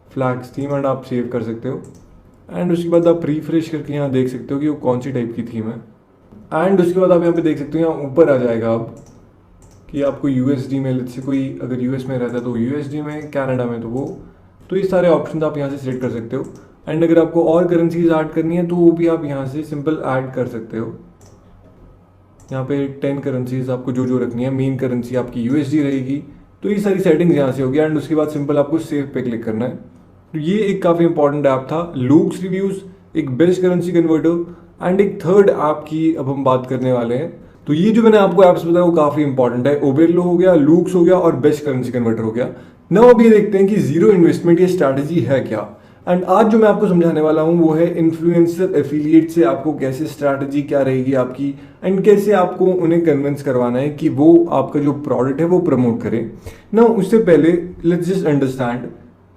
फ्लैग्स थीम, एंड आप सेव कर सकते हो। एंड उसके बाद आप रिफ्रेश करके यहाँ देख सकते हो कि वो कौन सी टाइप की थीम है। एंड उसके बाद आप यहाँ पे देख सकते हो, यहाँ ऊपर आ जाएगा अब कि आपको यूएसडी में, जैसे कोई अगर यूएस में रहता है तो यूएसडी में, कनाडा में तो वो, तो ये सारे ऑप्शन आप यहाँ से सेलेक्ट कर सकते हो। एंड अगर आपको और करेंसीज ऐड करनी है तो वो भी आप यहाँ से सिंपल ऐड कर सकते हो। यहाँ पे 10 करेंसीज आपको जो जो रखनी है, मेन करेंसी आपकी यूएसडी रहेगी, तो ये सारी सेटिंग्स यहाँ से होगी। एंड उसके बाद सिंपल आपको सेव पे क्लिक करना है। तो ये एक काफ़ी इंपॉर्टेंट ऐप था, लूक्स रिव्यूज़, एक बेस्ट करेंसी कन्वर्टर। एंड एक थर्ड ऐप की अब हम बात करने वाले हैं। तो ये जो मैंने आपको ऐप्स बताया वो काफ़ी इंपॉर्टेंट है, ओबेरलो हो गया, लूक्स हो गया और बेस्ट करेंसी कन्वर्टर हो गया। नाउ अब ये देखते हैं कि जीरो इन्वेस्टमेंट ये स्ट्रैटेजी है क्या। एंड आज जो मैं आपको समझाने वाला हूँ वो है इन्फ्लुएंसर एफिलिएट से आपको कैसे स्ट्रैटेजी क्या रहेगी आपकी, एंड कैसे आपको उन्हें कन्विंस करवाना है कि वो आपका जो प्रोडक्ट है वो प्रमोट करें। ना उससे पहले लेट्स जस्ट अंडरस्टैंड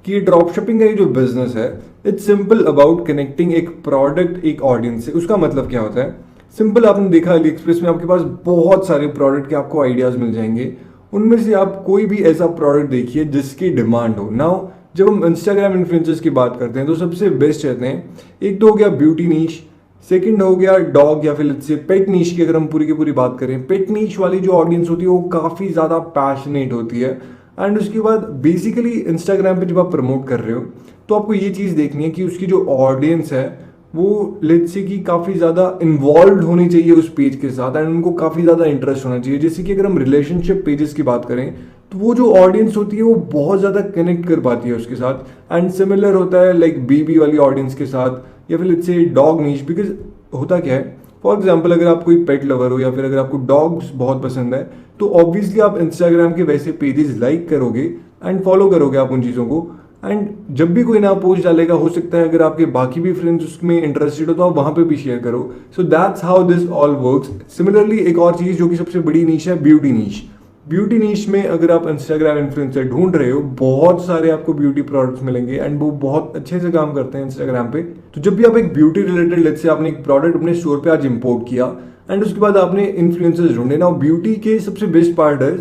कि ड्रॉप शिपिंग का ये जो बिजनेस है, इट्स सिंपल अबाउट कनेक्टिंग एक प्रोडक्ट एक ऑडियंस से। उसका मतलब क्या होता है, सिंपल आपने देखा अली एक्सप्रेस में आपके पास बहुत सारे प्रोडक्ट के आपको आइडियाज मिल जाएंगे, उनमें से आप कोई भी ऐसा प्रोडक्ट देखिए जिसकी डिमांड हो। नाउ जब हम इंस्टाग्राम इन्फ्लुएंसर्स की बात करते हैं तो सबसे बेस्ट रहते हैं, एक तो हो गया ब्यूटी नीश, सेकंड हो गया डॉग या फिर से पेट नीश की। अगर हम पूरी की पूरी बात करें, पेट नीश वाली जो ऑडियंस होती है वो काफ़ी ज़्यादा पैशनेट होती है। एंड उसके बाद बेसिकली इंस्टाग्राम पे जब आप प्रमोट कर रहे हो तो आपको ये चीज़ देखनी है कि उसकी जो ऑडियंस है वो लेट्स से कि काफ़ी ज़्यादा इन्वॉल्व होनी चाहिए उस पेज के साथ, एंड उनको काफ़ी ज़्यादा इंटरेस्ट होना चाहिए। जैसे कि अगर हम रिलेशनशिप पेजेस की बात करें तो वो जो ऑडियंस होती है वो बहुत ज़्यादा कनेक्ट कर पाती है उसके साथ। एंड सिमिलर होता है लाइक बीबी वाली ऑडियंस के साथ या फिर let's say dog niche. Because होता क्या है, फॉर एग्जाम्पल अगर आप कोई पेट लवर हो या फिर अगर आपको डॉग्स बहुत पसंद है तो ऑब्वियसली आप इंस्टाग्राम के वैसे पेजेस लाइक करोगे एंड फॉलो करोगे आप उन चीज़ों को। एंड जब भी कोई नया पोस्ट डालेगा, हो सकता है अगर आपके बाकी भी फ्रेंड्स उसमें इंटरेस्टेड हो तो आप वहां पे भी शेयर करो। सो that's how this all works. Similarly एक और चीज़ जो कि सबसे बड़ी नीश है, ब्यूटी नीश। ब्यूटी नीश में अगर आप इंस्टाग्राम इन्फ्लुएंसर ढूंढ रहे हो, बहुत सारे आपको ब्यूटी प्रोडक्ट्स मिलेंगे एंड वो बहुत अच्छे से काम करते हैं इंस्टाग्राम पे। तो जब भी आप एक ब्यूटी रिलेटेड लेट्स से आपने एक प्रोडक्ट अपने स्टोर पे आज इंपोर्ट किया एंड उसके बाद आपने इन्फ्लुएंसर्स ढूंढे ना, ब्यूटी के सबसे बेस्ट पार्ट है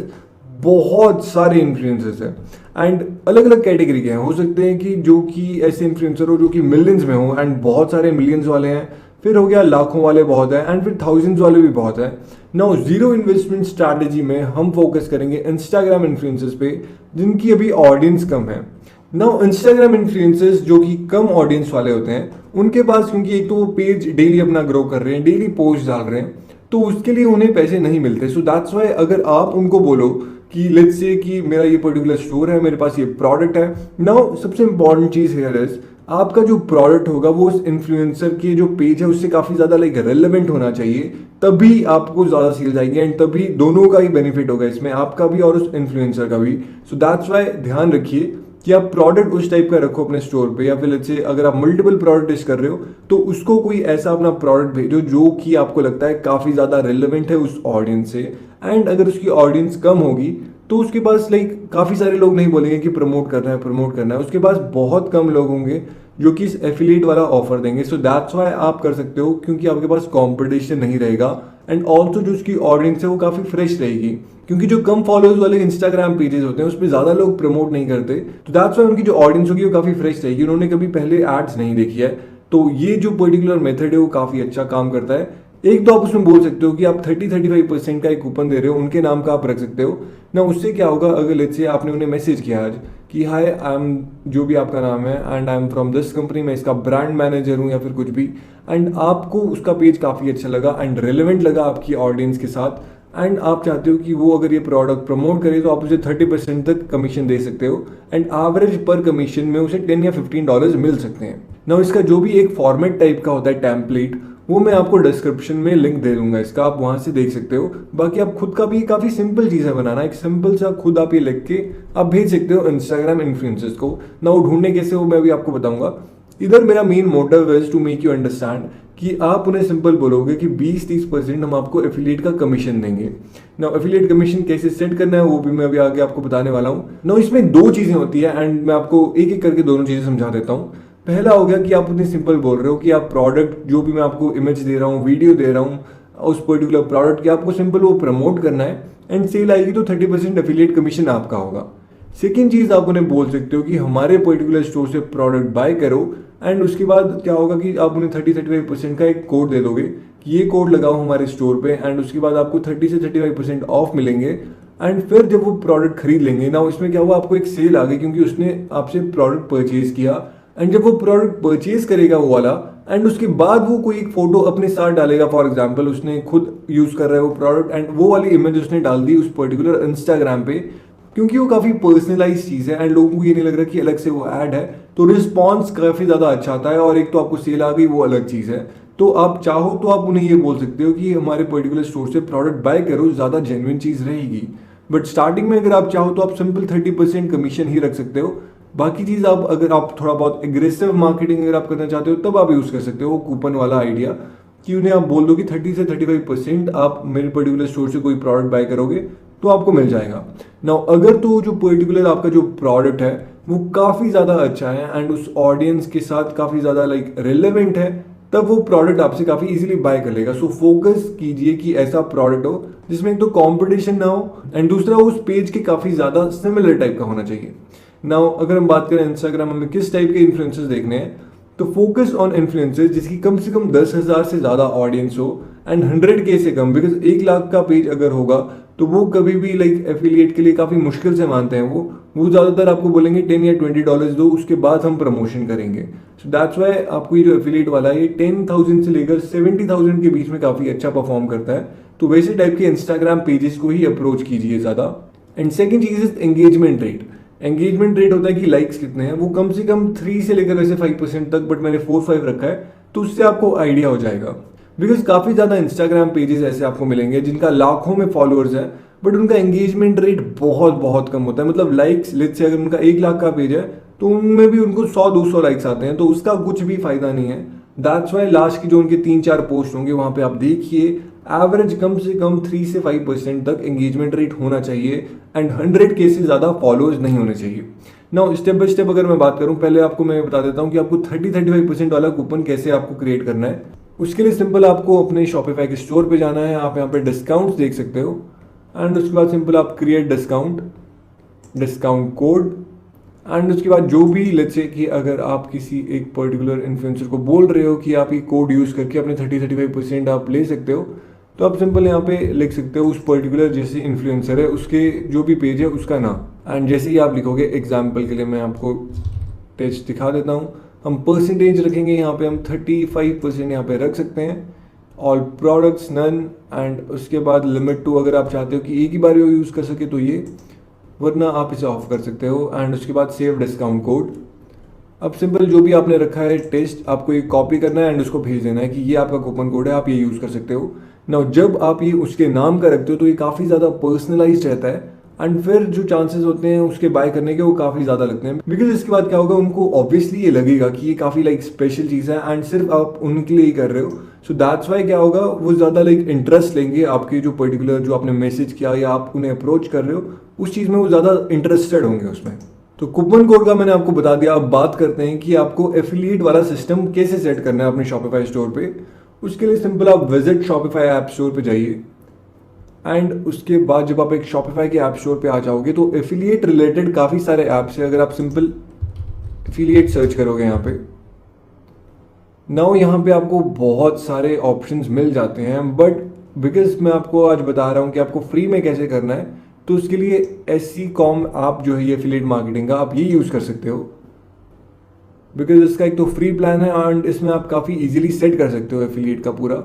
बहुत सारे इन्फ्लुएंसर्स हैं एंड अलग अलग कैटेगरी के हैं। हो सकते हैं कि जो कि ऐसे इन्फ्लुएंसर हो जो कि मिलियंस में हो, एंड बहुत सारे मिलियंस वाले हैं, फिर हो गया लाखों वाले बहुत है, एंड फिर थाउजेंड्स वाले भी बहुत है। नाउ जीरो इन्वेस्टमेंट स्ट्रैटेजी में हम फोकस करेंगे इंस्टाग्राम इन्फ्लुएंसर्स पे जिनकी अभी ऑडियंस कम है। नाउ इंस्टाग्राम इन्फ्लुएंसर्स जो कि कम ऑडियंस वाले होते हैं उनके पास, क्योंकि एक तो वो पेज डेली अपना ग्रो कर रहे हैं, डेली पोस्ट डाल रहे हैं, तो उसके लिए उन्हें पैसे नहीं मिलते। सो दैट्स वाई अगर आप उनको बोलो कि लेट्स से कि मेरा ये पर्टिकुलर स्टोर है, मेरे पास ये प्रोडक्ट है, नाउ सबसे इंपॉर्टेंट चीज हियर इज आपका जो प्रोडक्ट होगा वो उस इन्फ्लुएंसर के जो पेज है उससे काफी ज्यादा लाइक रेलेवेंट होना चाहिए, तभी आपको ज्यादा सेल्स आएगी एंड तभी दोनों का ही बेनिफिट होगा इसमें, आपका भी और उस इन्फ्लुएंसर का भी। सो दैट्स वाई ध्यान रखिए कि आप प्रोडक्ट उस टाइप का रखो अपने स्टोर पे, या फिर लेट्स से अगर आप मल्टीपल प्रोडक्ट डिश कर रहे हो तो उसको कोई ऐसा अपना प्रोडक्ट भेजो जो कि आपको लगता है काफी ज्यादा रेलेवेंट है उस ऑडियंस से। एंड अगर उसकी ऑडियंस कम होगी तो उसके पास लाइक काफी सारे लोग नहीं बोलेंगे कि प्रमोट करना है, उसके पास बहुत कम लोग होंगे जो कि इस एफिलिएट वाला ऑफर देंगे। सो दैट्स वाई आप कर सकते हो क्योंकि आपके पास कंपटीशन नहीं रहेगा एंड ऑल्सो जो उसकी ऑडियंस है वो काफ़ी फ्रेश रहेगी, क्योंकि जो कम फॉलोअर्स वाले इंस्टाग्राम पेजेस होते हैं उस पर ज़्यादा लोग प्रमोट नहीं करते, तो दैट्स वाई उनकी जो ऑडियंस होगी वो काफ़ी फ्रेश रहेगी, उन्होंने कभी पहले एड्स नहीं देखी है। तो ये जो पर्टिकुलर मेथड है वो काफ़ी अच्छा काम करता है। एक तो आप उसमें बोल सकते हो कि आप 30-35% का एक कूपन दे रहे हो, उनके नाम का आप रख सकते हो ना। उससे क्या होगा, अगर लेट्स से आपने उन्हें मैसेज किया आज कि हाय आई एम, जो भी आपका नाम है, and I am from this company, मैं इसका ब्रांड मैनेजर हूँ या फिर कुछ भी, एंड आपको उसका पेज काफ़ी अच्छा लगा एंड रिलेवेंट लगा आपकी ऑडियंस के साथ, एंड आप चाहते हो कि वो अगर ये प्रोडक्ट प्रमोट करे तो आप उसे 30% तक कमीशन दे सकते हो, एंड एवरेज पर कमीशन में उसे $10 या $15 मिल सकते हैं ना। इसका जो भी एक फॉर्मेट टाइप का होता है टेम्पलेट, वो मैं आपको डिस्क्रिप्शन में लिंक दे दूंगा इसका, आप वहां से देख सकते हो। बाकी आप खुद का भी काफ़ी सिंपल चीज़ है बनाना, एक सिंपल सा खुद आप ये लिख के आप भेज सकते हो इंस्टाग्राम इन्फ्लुएंसर्स को ना। वो ढूंढने कैसे हो मैं भी आपको बताऊंगा। इधर मेरा main motive is to make you understand कि आप उन्हें सिंपल बोलोगे कि 20-30% हम आपको एफिलिएट का कमीशन देंगे ना। एफिलिएट कमीशन कैसे सेट करना है वो भी मैं अभी आगे आपको बताने वाला हूँ ना। इसमें दो चीज़ें होती है एंड मैं आपको एक एक करके दोनों चीज़ें समझा देता हूँ। पहला हो गया कि आप उन्हें सिंपल बोल रहे हो कि आप प्रोडक्ट, जो भी मैं आपको इमेज दे रहा हूँ, वीडियो दे रहा हूँ, उस पर्टिकुलर प्रोडक्ट की आपको सिंपल वो प्रमोट करना है, एंड सेल आएगी तो 30% एफिलिएट कमीशन आपका होगा। सेकेंड चीज़ आप उन्हें बोल सकते हो कि हमारे पर्टिकुलर स्टोर से प्रोडक्ट बाय करो, एंड उसके बाद क्या होगा कि आप उन्हें 30-35% का एक कोड दे दोगे कि ये कोड लगाओ हमारे स्टोर पे, एंड उसके बाद आपको 30 से 35% ऑफ मिलेंगे। एंड फिर जब वो प्रोडक्ट खरीद लेंगे ना, उसमें क्या हुआ, आपको एक सेल आ गई क्योंकि उसने आपसे प्रोडक्ट परचेज किया। एंड जब वो प्रोडक्ट परचेज करेगा वो वाला, एंड उसके बाद वो कोई एक फोटो अपने साथ डालेगा, फॉर एग्जांपल उसने खुद यूज कर रहा है वो प्रोडक्ट, एंड वो वाली इमेज उसने डाल दी उस पर्टिकुलर इंस्टाग्राम पे, क्योंकि वो काफ़ी पर्सनलाइज चीज़ है एंड लोगों को ये नहीं लग रहा कि अलग से वो ऐड है, तो रिस्पॉन्स काफ़ी ज़्यादा अच्छा आता है। और एक तो आपको सेल आ गई, वो अलग चीज़ है। तो आप चाहो तो आप उन्हें ये बोल सकते हो कि हमारे पर्टिकुलर स्टोर से प्रोडक्ट बाय करो, ज़्यादा जेन्युइन चीज़ रहेगी। बट स्टार्टिंग में अगर आप चाहो तो आप सिंपल 30% कमीशन ही रख सकते हो। बाकी चीज़ आप, अगर आप थोड़ा बहुत एग्रेसिव मार्केटिंग अगर आप करना चाहते हो तब आप यूज़ कर सकते हो कूपन वाला आइडिया, कि उन्हें आप बोल दो कि 30 से 35% आप मेरे पर्टिकुलर स्टोर से कोई प्रोडक्ट बाय करोगे तो आपको मिल जाएगा ना। अगर तो जो पर्टिकुलर आपका जो प्रोडक्ट है वो काफ़ी ज़्यादा अच्छा है एंड उस ऑडियंस के साथ काफ़ी ज़्यादा लाइक रिलेवेंट है, तब वो प्रोडक्ट आपसे काफ़ी इजीली बाय कर लेगा। सो फोकस कीजिए कि ऐसा प्रोडक्ट हो जिसमें एक तो कंपटीशन ना हो, एंड दूसरा उस पेज के काफ़ी ज़्यादा सिमिलर टाइप का होना चाहिए। नाउ अगर हम बात करें इंस्टाग्राम में किस टाइप के इन्फ्लुएंसर्स देखने हैं, तो फोकस ऑन इन्फ्लुएंसर्स जिसकी कम से कम 10,000 से ज़्यादा ऑडियंस हो एंड 100K से कम, बिकॉज 1 लाख का पेज अगर होगा तो वो कभी भी लाइक एफिलिएट के लिए काफ़ी मुश्किल से मानते हैं। वो ज़्यादातर आपको बोलेंगे $10 या $20 दो, उसके बाद हम प्रमोशन करेंगे। सो दैट्स वाई आपको ये जो एफिलिएट वाला है ये 10,000 से लेकर 70,000 के बीच में काफ़ी अच्छा परफॉर्म करता है। तो वैसे टाइप के इंस्टाग्राम पेजेस को ही अप्रोच कीजिए ज़्यादा। And second cheese is engagement rate. Engagement rate होता है कि लाइक्स कितने हैं, वो कम से कम 3 से लेकर वैसे 5% तक, बट मैंने 4-5 रखा है, तो उससे आपको आइडिया हो जाएगा। बिकॉज काफ़ी ज़्यादा इंस्टाग्राम पेजेस ऐसे आपको मिलेंगे जिनका लाखों में फॉलोअर्स है, बट उनका एंगेजमेंट रेट बहुत बहुत कम होता है। मतलब लाइक्स लेट्स से अगर उनका 1 लाख का पेज है तो उनमें भी उनको 100-200 लाइक्स आते हैं, तो उसका कुछ भी फायदा नहीं है। दैट्स वाई लास्ट की जो उनके 3-4 पोस्ट होंगे वहाँ पे आप देखिए एवरेज कम से कम 3 से 5% तक एंगेजमेंट रेट होना चाहिए एंड 100K से ज़्यादा फॉलोअर्स नहीं होने चाहिए। नाउ स्टेप बाय स्टेप अगर मैं बात करूँ, पहले आपको मैं बता देता हूँ कि आपको 30-35% वाला कूपन कैसे आपको क्रिएट करना है। उसके लिए सिंपल आपको अपने शॉपिफाई के स्टोर पे जाना है, आप यहाँ पे डिस्काउंट्स देख सकते हो, एंड उसके बाद सिंपल आप क्रिएट डिस्काउंट कोड, एंड उसके बाद जो भी लेट्स से कि अगर आप किसी एक पर्टिकुलर इन्फ्लुएंसर को बोल रहे हो कि आप ये कोड यूज़ करके अपने 30-35% आप ले सकते हो, तो आप सिंपल यहाँ पे लिख सकते हो उस पर्टिकुलर जैसे इन्फ्लुएंसर है उसके जो भी पेज है उसका नाम, एंड जैसे ही आप लिखोगे, एग्जाम्पल के लिए मैं आपको टेस्ट दिखा देता हूँ, हम परसेंटेज रखेंगे यहाँ पे, हम 35% यहाँ पे रख सकते हैं, ऑल प्रोडक्ट्स नन, एंड उसके बाद लिमिट टू अगर आप चाहते हो कि एक ही बार यूज़ कर सके तो ये, वरना आप इसे ऑफ कर सकते हो, एंड उसके बाद सेव डिस्काउंट कोड। अब सिंपल जो भी आपने रखा है टेस्ट, आपको ये कॉपी करना है एंड उसको भेज देना है कि ये आपका कूपन कोड है, आप ये यूज़ कर सकते हो। नाउ जब आप ये उसके नाम का रखते हो तो ये काफ़ी ज़्यादा पर्सनलाइज्ड रहता है, एंड फिर जो चांसेस होते हैं उसके बाय करने के वो काफ़ी ज़्यादा लगते हैं, बिकॉज इसके बाद क्या होगा, उनको ऑब्वियसली ये लगेगा कि ये काफ़ी लाइक स्पेशल चीज़ है एंड सिर्फ आप उनके लिए ही कर रहे हो। सो दैट्स वाई क्या होगा, वो ज़्यादा लाइक इंटरेस्ट लेंगे आपके जो पर्टिकुलर जो आपने मैसेज किया या आप उन्हें अप्रोच कर रहे हो उस चीज़ में, वो ज़्यादा इंटरेस्टेड होंगे उसमें। तो कूपन कोड का मैंने आपको बता दिया। अब बात करते हैं कि आपको एफिलिएट वाला सिस्टम कैसे सेट करना है अपने शॉपिफाई स्टोर पे। उसके लिए सिंपल आप विजिट शॉपिफाई ऐप स्टोर पे जाइए एंड उसके बाद जब आप एक शॉपिफाई के ऐप स्टोर पे आ जाओगे तो एफिलिएट रिलेटेड काफ़ी सारे ऐप्स है। अगर आप सिंपल एफिलिएट सर्च करोगे यहाँ पे, नाउ यहाँ पे आपको बहुत सारे ऑप्शंस मिल जाते हैं, बट बिकॉज मैं आपको आज बता रहा हूँ कि आपको फ्री में कैसे करना है, तो उसके लिए एससी कॉम आप जो है ये एफिलिएट मार्केटिंग का आप ये यूज़ कर सकते हो। बिकॉज इसका एक तो फ्री प्लान है एंड इसमें आप काफ़ी इजीली सेट कर सकते हो एफिलिएट का पूरा।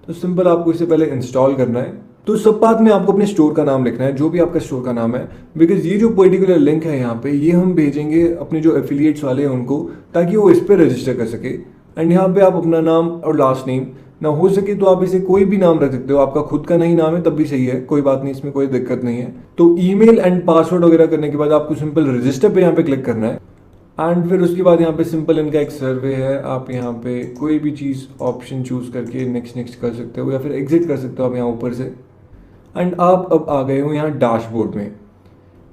तो सिंपल आपको इससे पहले इंस्टॉल करना है। तो सब बात में आपको अपने स्टोर का नाम लिखना है, जो भी आपका स्टोर का नाम है, बिकॉज ये जो पर्टिकुलर लिंक है यहाँ पे ये हम भेजेंगे अपने जो एफिलिएट्स वाले हैं उनको, ताकि वो इस पर रजिस्टर कर सके। एंड यहाँ पे आप अपना नाम और लास्ट नेम, ना हो सके तो आप इसे कोई भी नाम रख सकते हो, आपका खुद का नहीं नाम है तब भी सही है, कोई बात नहीं, इसमें कोई दिक्कत नहीं है। तो ईमेल एंड पासवर्ड वगैरह करने के बाद आपको सिंपल रजिस्टर पे यहाँ पे क्लिक करना है एंड फिर उसके बाद यहाँ पे सिंपल इनका एक सर्वे है, आप यहाँ पे कोई भी चीज़ ऑप्शन चूज करके नेक्स्ट नेक्स्ट कर सकते हो या फिर एग्जिट कर सकते हो आप यहाँ ऊपर से। एंड आप अब आ गए हो यहाँ डैशबोर्ड में।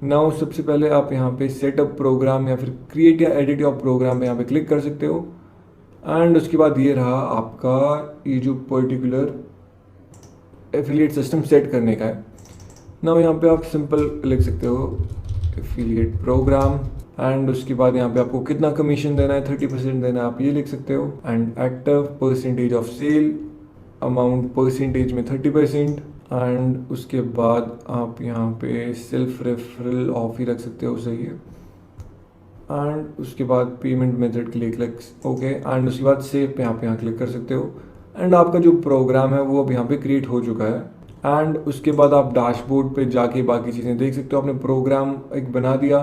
नाउ सबसे पहले आप यहाँ पे सेटअप प्रोग्राम या फिर क्रिएट या एडिट योर प्रोग्राम पे यहाँ पे क्लिक कर सकते हो एंड उसके बाद ये रहा आपका ये जो पर्टिकुलर एफिलिएट सिस्टम सेट करने का है। नाउ यहाँ पे आप सिंपल लिख सकते हो एफिलिएट प्रोग्राम एंड उसके बाद यहाँ पे आपको कितना कमीशन देना है, 30% देना है, आप ये लिख सकते हो। And active percentage of sale amount percentage में 30%। एंड उसके बाद आप यहाँ पे सेल्फ रेफरल ऑफ ही रख सकते हो, सही है। एंड उसके बाद पेमेंट मेथड के लिए क्लिक ओके एंड उसके बाद सेव पे आप यहाँ क्लिक कर सकते हो एंड आपका जो प्रोग्राम है वो अब यहाँ पे क्रिएट हो चुका है। एंड उसके बाद आप डैशबोर्ड पे जाके बाकी चीज़ें देख सकते हो। आपने प्रोग्राम एक बना दिया,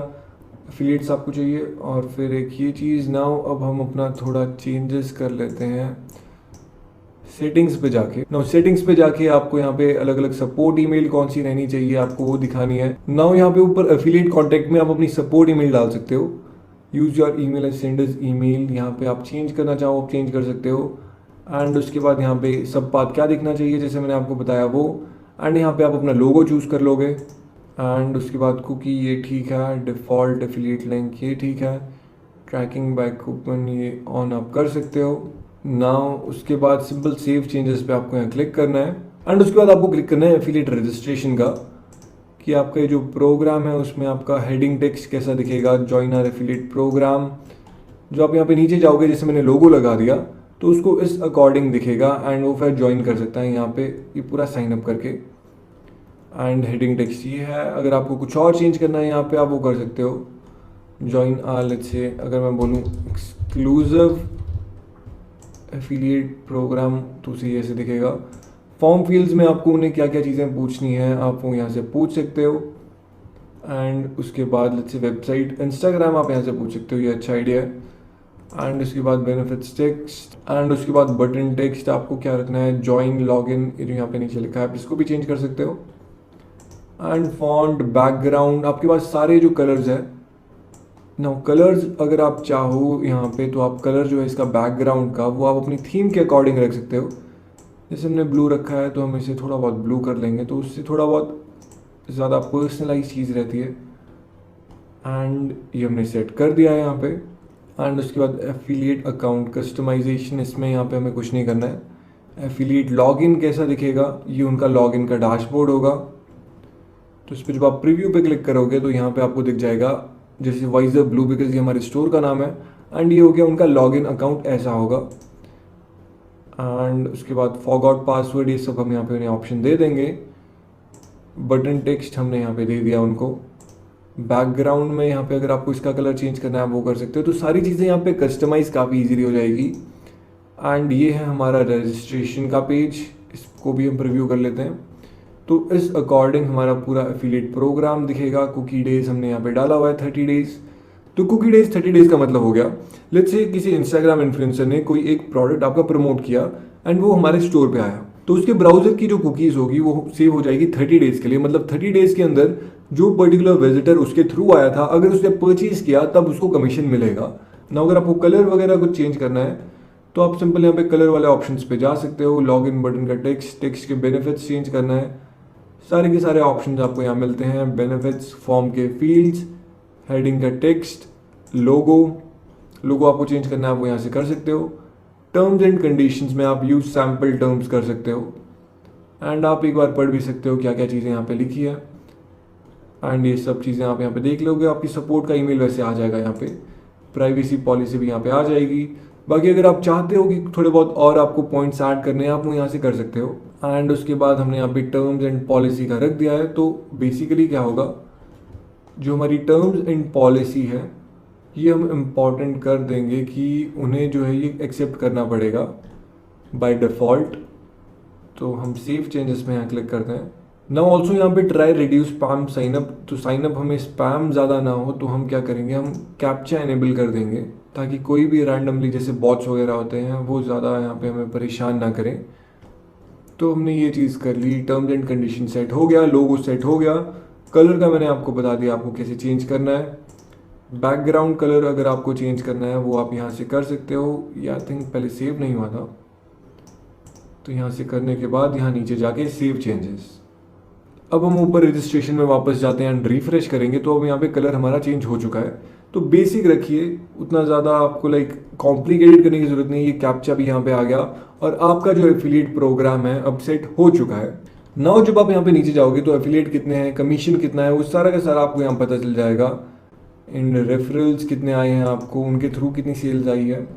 एफिलिएट्स आपको चाहिए, और फिर एक ये चीज़। नाउ अब हम अपना थोड़ा चेंजेस कर लेते हैं सेटिंग्स पे जाके। नाउ सेटिंग्स पे जाके आपको यहाँ पे अलग अलग सपोर्ट ईमेल कौन सी रहनी चाहिए आपको वो दिखानी है। नाउ यहाँ पे ऊपर एफिलिएट कॉन्टैक्ट में आप अपनी सपोर्ट ईमेल डाल सकते हो, use your email as senders email. यहाँ पे आप चेंज करना चाहो आप चेंज कर सकते हो। एंड उसके बाद यहाँ पे सब बात क्या दिखना चाहिए जैसे मैंने आपको बताया वो। एंड यहाँ पे आप अपना लोगो चूज़ कर लोगे एंड उसके बाद कुकी ये ठीक है, डिफ़ॉल्ट एफिलिएट लिंक ये ठीक है, ट्रैकिंग बैक कूपन ये ऑन आप कर सकते हो। नाउ उसके बाद सिंपल सेव चेंजेस पे आपको यहाँ क्लिक करना है एंड उसके बाद आपको क्लिक करना है एफिलिएट रजिस्ट्रेशन का, कि आपका ये जो प्रोग्राम है उसमें आपका हेडिंग टेक्स्ट कैसा दिखेगा, जॉइन आवर एफिलिएट प्रोग्राम। जो आप यहाँ पे नीचे जाओगे जैसे मैंने लोगो लगा दिया तो उसको इस अकॉर्डिंग दिखेगा एंड वो फिर ज्वाइन कर सकता है यहाँ पे ये पूरा साइन अप करके। एंड हेडिंग टेक्स्ट ये है, अगर आपको कुछ और चेंज करना है यहाँ पे आप वो कर सकते हो। जॉइन लेट्स से अगर मैं बोलूँ एक्सक्लूसिव एफिलिएट प्रोग्राम तो उसे ऐसे दिखेगा। फॉर्म फील्ड्स में आपको उन्हें क्या क्या चीज़ें पूछनी है आप वो यहाँ से पूछ सकते हो। एंड उसके बाद लेट्स से वेबसाइट इंस्टाग्राम आप यहाँ से पूछ सकते हो, ये अच्छा आइडिया है। एंड उसके बाद बेनिफिट्स टेक्स्ट एंड उसके बाद बटन टेक्स्ट आपको क्या रखना है, ज्वाइन लॉगिन ये जो यहाँ पे नीचे लिखा है आप इसको भी चेंज कर सकते हो। एंड फॉन्ट बैकग्राउंड आपके पास सारे जो कलर्स है ना, कलर्स अगर आप चाहो यहाँ पे तो आप कलर जो है इसका बैकग्राउंड का वो आप अपनी थीम के अकॉर्डिंग रख सकते हो। जैसे हमने ब्लू रखा है तो हम इसे थोड़ा बहुत ब्लू कर लेंगे तो उससे थोड़ा बहुत ज़्यादा पर्सनलाइज चीज़ रहती है। एंड ये हमने सेट कर दिया है यहाँ पे। एंड उसके बाद एफिलिएट अकाउंट कस्टमाइजेशन, इसमें यहाँ पे हमें कुछ नहीं करना है। एफिलिएट लॉगिन कैसा दिखेगा, ये उनका लॉगिन का डैशबोर्ड होगा। तो इस पर जब आप प्रीव्यू पे क्लिक करोगे तो यहाँ पे आपको दिख जाएगा जैसे वाइजर ब्लू, बिकॉज ये हमारे स्टोर का नाम है। एंड ये हो गया उनका लॉगिन अकाउंट ऐसा होगा। एंड उसके बाद फॉरगॉट पासवर्ड ये सब हम यहाँ पे उन्हें ऑप्शन दे देंगे। बटन टेक्स्ट हमने यहाँ पे दे दिया उनको। बैकग्राउंड में यहाँ पे अगर आपको इसका कलर चेंज करना है वो कर सकते हो। तो सारी चीज़ें यहाँ पे कस्टमाइज काफ़ी इजीली हो जाएगी। एंड ये है हमारा रजिस्ट्रेशन का पेज, इसको भी हम प्रीव्यू कर लेते हैं। तो इस अकॉर्डिंग हमारा पूरा एफिलिएट प्रोग्राम दिखेगा। कुकी डेज हमने यहाँ पे डाला हुआ है 30 डेज। तो कुकी डेज 30 डेज का मतलब हो गया लेट्स से किसी इंस्टाग्राम इन्फ्लुएंसर ने कोई एक प्रोडक्ट आपका प्रमोट किया एंड वो हमारे स्टोर पे आया, तो उसके ब्राउजर की जो कुकीज़ होगी वो सेव हो जाएगी 30 डेज के लिए। मतलब 30 डेज के अंदर जो पर्टिकुलर विजिटर उसके थ्रू आया था अगर उसने परचेज किया तब उसको कमीशन मिलेगा ना। अगर आपको कलर वगैरह कुछ चेंज करना है तो आप सिंपल यहाँ पे कलर वाले ऑप्शंस पे जा सकते हो। लॉगिन बटन का टेक्स्ट के बेनिफिट्स चेंज करना है, सारे के सारे ऑप्शंस आपको यहाँ मिलते हैं। बेनिफिट्स, फॉर्म के फील्ड्स, हेडिंग का टेक्स्ट, लोगो आपको चेंज करना है आप वो यहाँ से कर सकते हो। टर्म्स एंड कंडीशंस में आप यूज सैम्पल टर्म्स कर सकते हो एंड आप एक बार पढ़ भी सकते हो क्या क्या चीज़ें यहाँ पे लिखी है एंड ये सब चीज़ें आप यहाँ पे देख लोगे। आपकी सपोर्ट का ईमेल वैसे आ जाएगा, यहाँ पे प्राइवेसी पॉलिसी भी यहाँ पे आ जाएगी। बाकी अगर आप चाहते हो कि थोड़े बहुत और आपको पॉइंट्स ऐड करने हैं आप वो यहाँ से कर सकते हो। एंड उसके बाद हमने यहाँ पे टर्म्स एंड पॉलिसी का रख दिया है। तो बेसिकली क्या होगा, जो हमारी टर्म्स एंड पॉलिसी है ये हम इम्पॉर्टेंट कर देंगे कि उन्हें जो है ये एक्सेप्ट करना पड़ेगा बाय डिफ़ॉल्ट। तो हम सेव चेंजेस में यहाँ क्लिक करते हैं। नाउ ऑल्सो यहाँ पे ट्राई रिड्यूस स्पैम साइनअप। तो साइनअप हमें स्पैम ज़्यादा ना हो तो हम क्या करेंगे, हम कैप्चा इनेबल कर देंगे ताकि कोई भी रैंडमली जैसे बॉट्स वगैरह होते हैं वो ज़्यादा यहाँ पे हमें परेशान ना करें। तो हमने ये चीज़ कर ली। टर्म्स एंड कंडीशन सेट हो गया, लोगो सेट हो गया। कलर का मैंने आपको बता दिया आपको कैसे चेंज करना है। बैकग्राउंड कलर अगर आपको चेंज करना है वो आप यहाँ से कर सकते हो। ये आई थिंक पहले सेव नहीं हुआ था, तो यहाँ से करने के बाद यहाँ नीचे जाके सेव चेंजेस। अब हम ऊपर रजिस्ट्रेशन में वापस जाते हैं एंड रिफ्रेश करेंगे तो अब यहाँ पे कलर हमारा चेंज हो चुका है। तो बेसिक रखिए, उतना ज़्यादा आपको कॉम्प्लिकेटेड करने की ज़रूरत नहीं है। ये कैप्चा भी यहाँ पे आ गया और आपका जो एफिलिएट प्रोग्राम है अब सेट हो चुका है। नाउ जब आप यहाँ पे नीचे जाओगे तो एफिलिएट कितने हैं, कमीशन कितना है, वो सारा का सारा आपको यहाँ पता चल जाएगा। एंड रेफरल्स कितने आए हैं आपको, उनके थ्रू कितनी सेल्स आई है।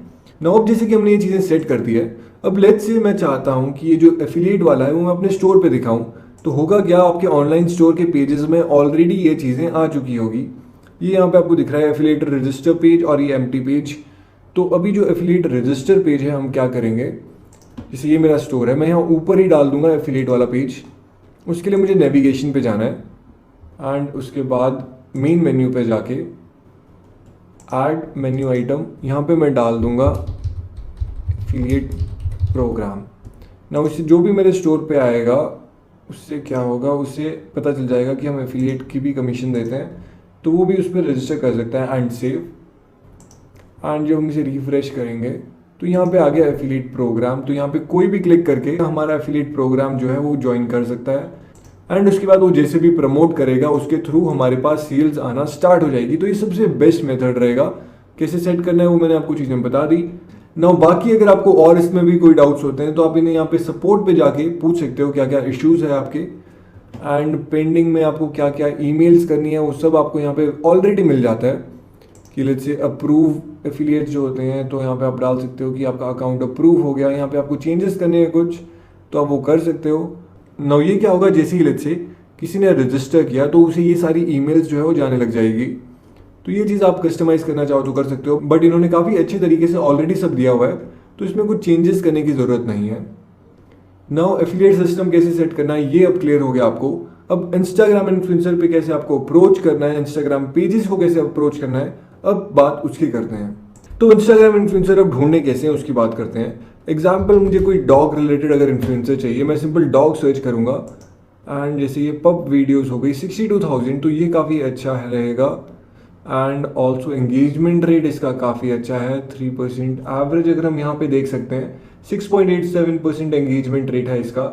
नाउ अब जैसे कि हमने ये चीज़ें सेट कर दी है, अब लेट्स से मैं चाहता हूँ कि ये जो एफिलिएट वाला है वो मैं अपने स्टोर पे दिखाऊँ। तो होगा क्या, आपके ऑनलाइन स्टोर के पेजेस में ऑलरेडी ये चीज़ें आ चुकी होगी। ये यहाँ पे आपको दिख रहा है एफिलिएट रजिस्टर पेज और ये एम्प्टी पेज। तो अभी जो एफिलिएट रजिस्टर पेज है हम क्या करेंगे, जैसे ये मेरा स्टोर है, मैं यहाँ ऊपर ही डाल दूंगा एफिलिएट वाला पेज। उसके लिए मुझे नेविगेशन पे जाना है एंड उसके बाद मेन मेन्यू पे जाके ऐड मेन्यू आइटम, यहाँ पे मैं डाल दूंगा एफिलिएट प्रोग्राम। ना उससे जो भी मेरे स्टोर पे आएगा उससे क्या होगा, उससे पता चल जाएगा कि हम एफिलिएट की भी कमीशन देते हैं, तो वो भी उस पर रजिस्टर कर सकता है एंड सेव। एंड जब हम इसे रिफ्रेश करेंगे तो यहाँ पे आ गया एफिलिएट प्रोग्राम। तो यहाँ पे कोई भी क्लिक करके हमारा एफिलिएट प्रोग्राम जो है वो ज्वाइन कर सकता है एंड उसके बाद वो जैसे भी प्रमोट करेगा उसके थ्रू हमारे पास सेल्स आना स्टार्ट हो जाएगी। तो ये सबसे बेस्ट मेथड रहेगा। कैसे सेट करना है वो मैंने आपको चीज़ें बता दी। ना बाकी अगर आपको और इसमें भी कोई डाउट्स होते हैं तो आप इन्हें यहाँ पे सपोर्ट पे जाके पूछ सकते हो क्या क्या इश्यूज है आपके। एंड पेंडिंग में आपको क्या क्या ईमेल्स करनी है वो सब आपको यहाँ पे ऑलरेडी मिल जाता है कि लेट्स से अप्रूव एफिलिएट्स जो होते हैं तो यहाँ पे आप डाल सकते हो कि आपका अकाउंट अप्रूव हो गया। यहाँ पे आपको चेंजेस करने हैं कुछ तो आप वो कर सकते हो। ना ये क्या होगा, जैसे ही लेट्स से किसी ने रजिस्टर किया तो उसे ये सारी ईमेल्स जो है वो जाने लग जाएगी। तो ये चीज़ आप कस्टमाइज़ करना चाहो तो कर सकते हो, बट इन्होंने काफ़ी अच्छे तरीके से ऑलरेडी सब दिया हुआ है तो इसमें कुछ चेंजेस करने की ज़रूरत नहीं है। नाउ एफिलिएट सिस्टम कैसे सेट करना है ये अब क्लियर हो गया आपको। अब इंस्टाग्राम इन्फ्लुएंसर पे कैसे आपको अप्रोच करना है, इंस्टाग्राम पेजेस को कैसे अप्रोच करना है, अब बात उसकी करते हैं। तो इंस्टाग्राम इन्फ्लुएंसर अब ढूंढने कैसे हैं उसकी बात करते हैं। एग्जाम्पल, मुझे कोई डॉग रिलेटेड अगर इन्फ्लुएंसर चाहिए, मैं सिंपल डॉग सर्च करूंगा एंड जैसे ये पब वीडियोस हो गई 62,000, तो ये काफ़ी अच्छा रहेगा। एंड ऑल्सो एंगेजमेंट रेट इसका काफ़ी अच्छा है 3%। एवरेज अगर हम यहाँ पे देख सकते हैं 6.87% एंगेजमेंट रेट है इसका।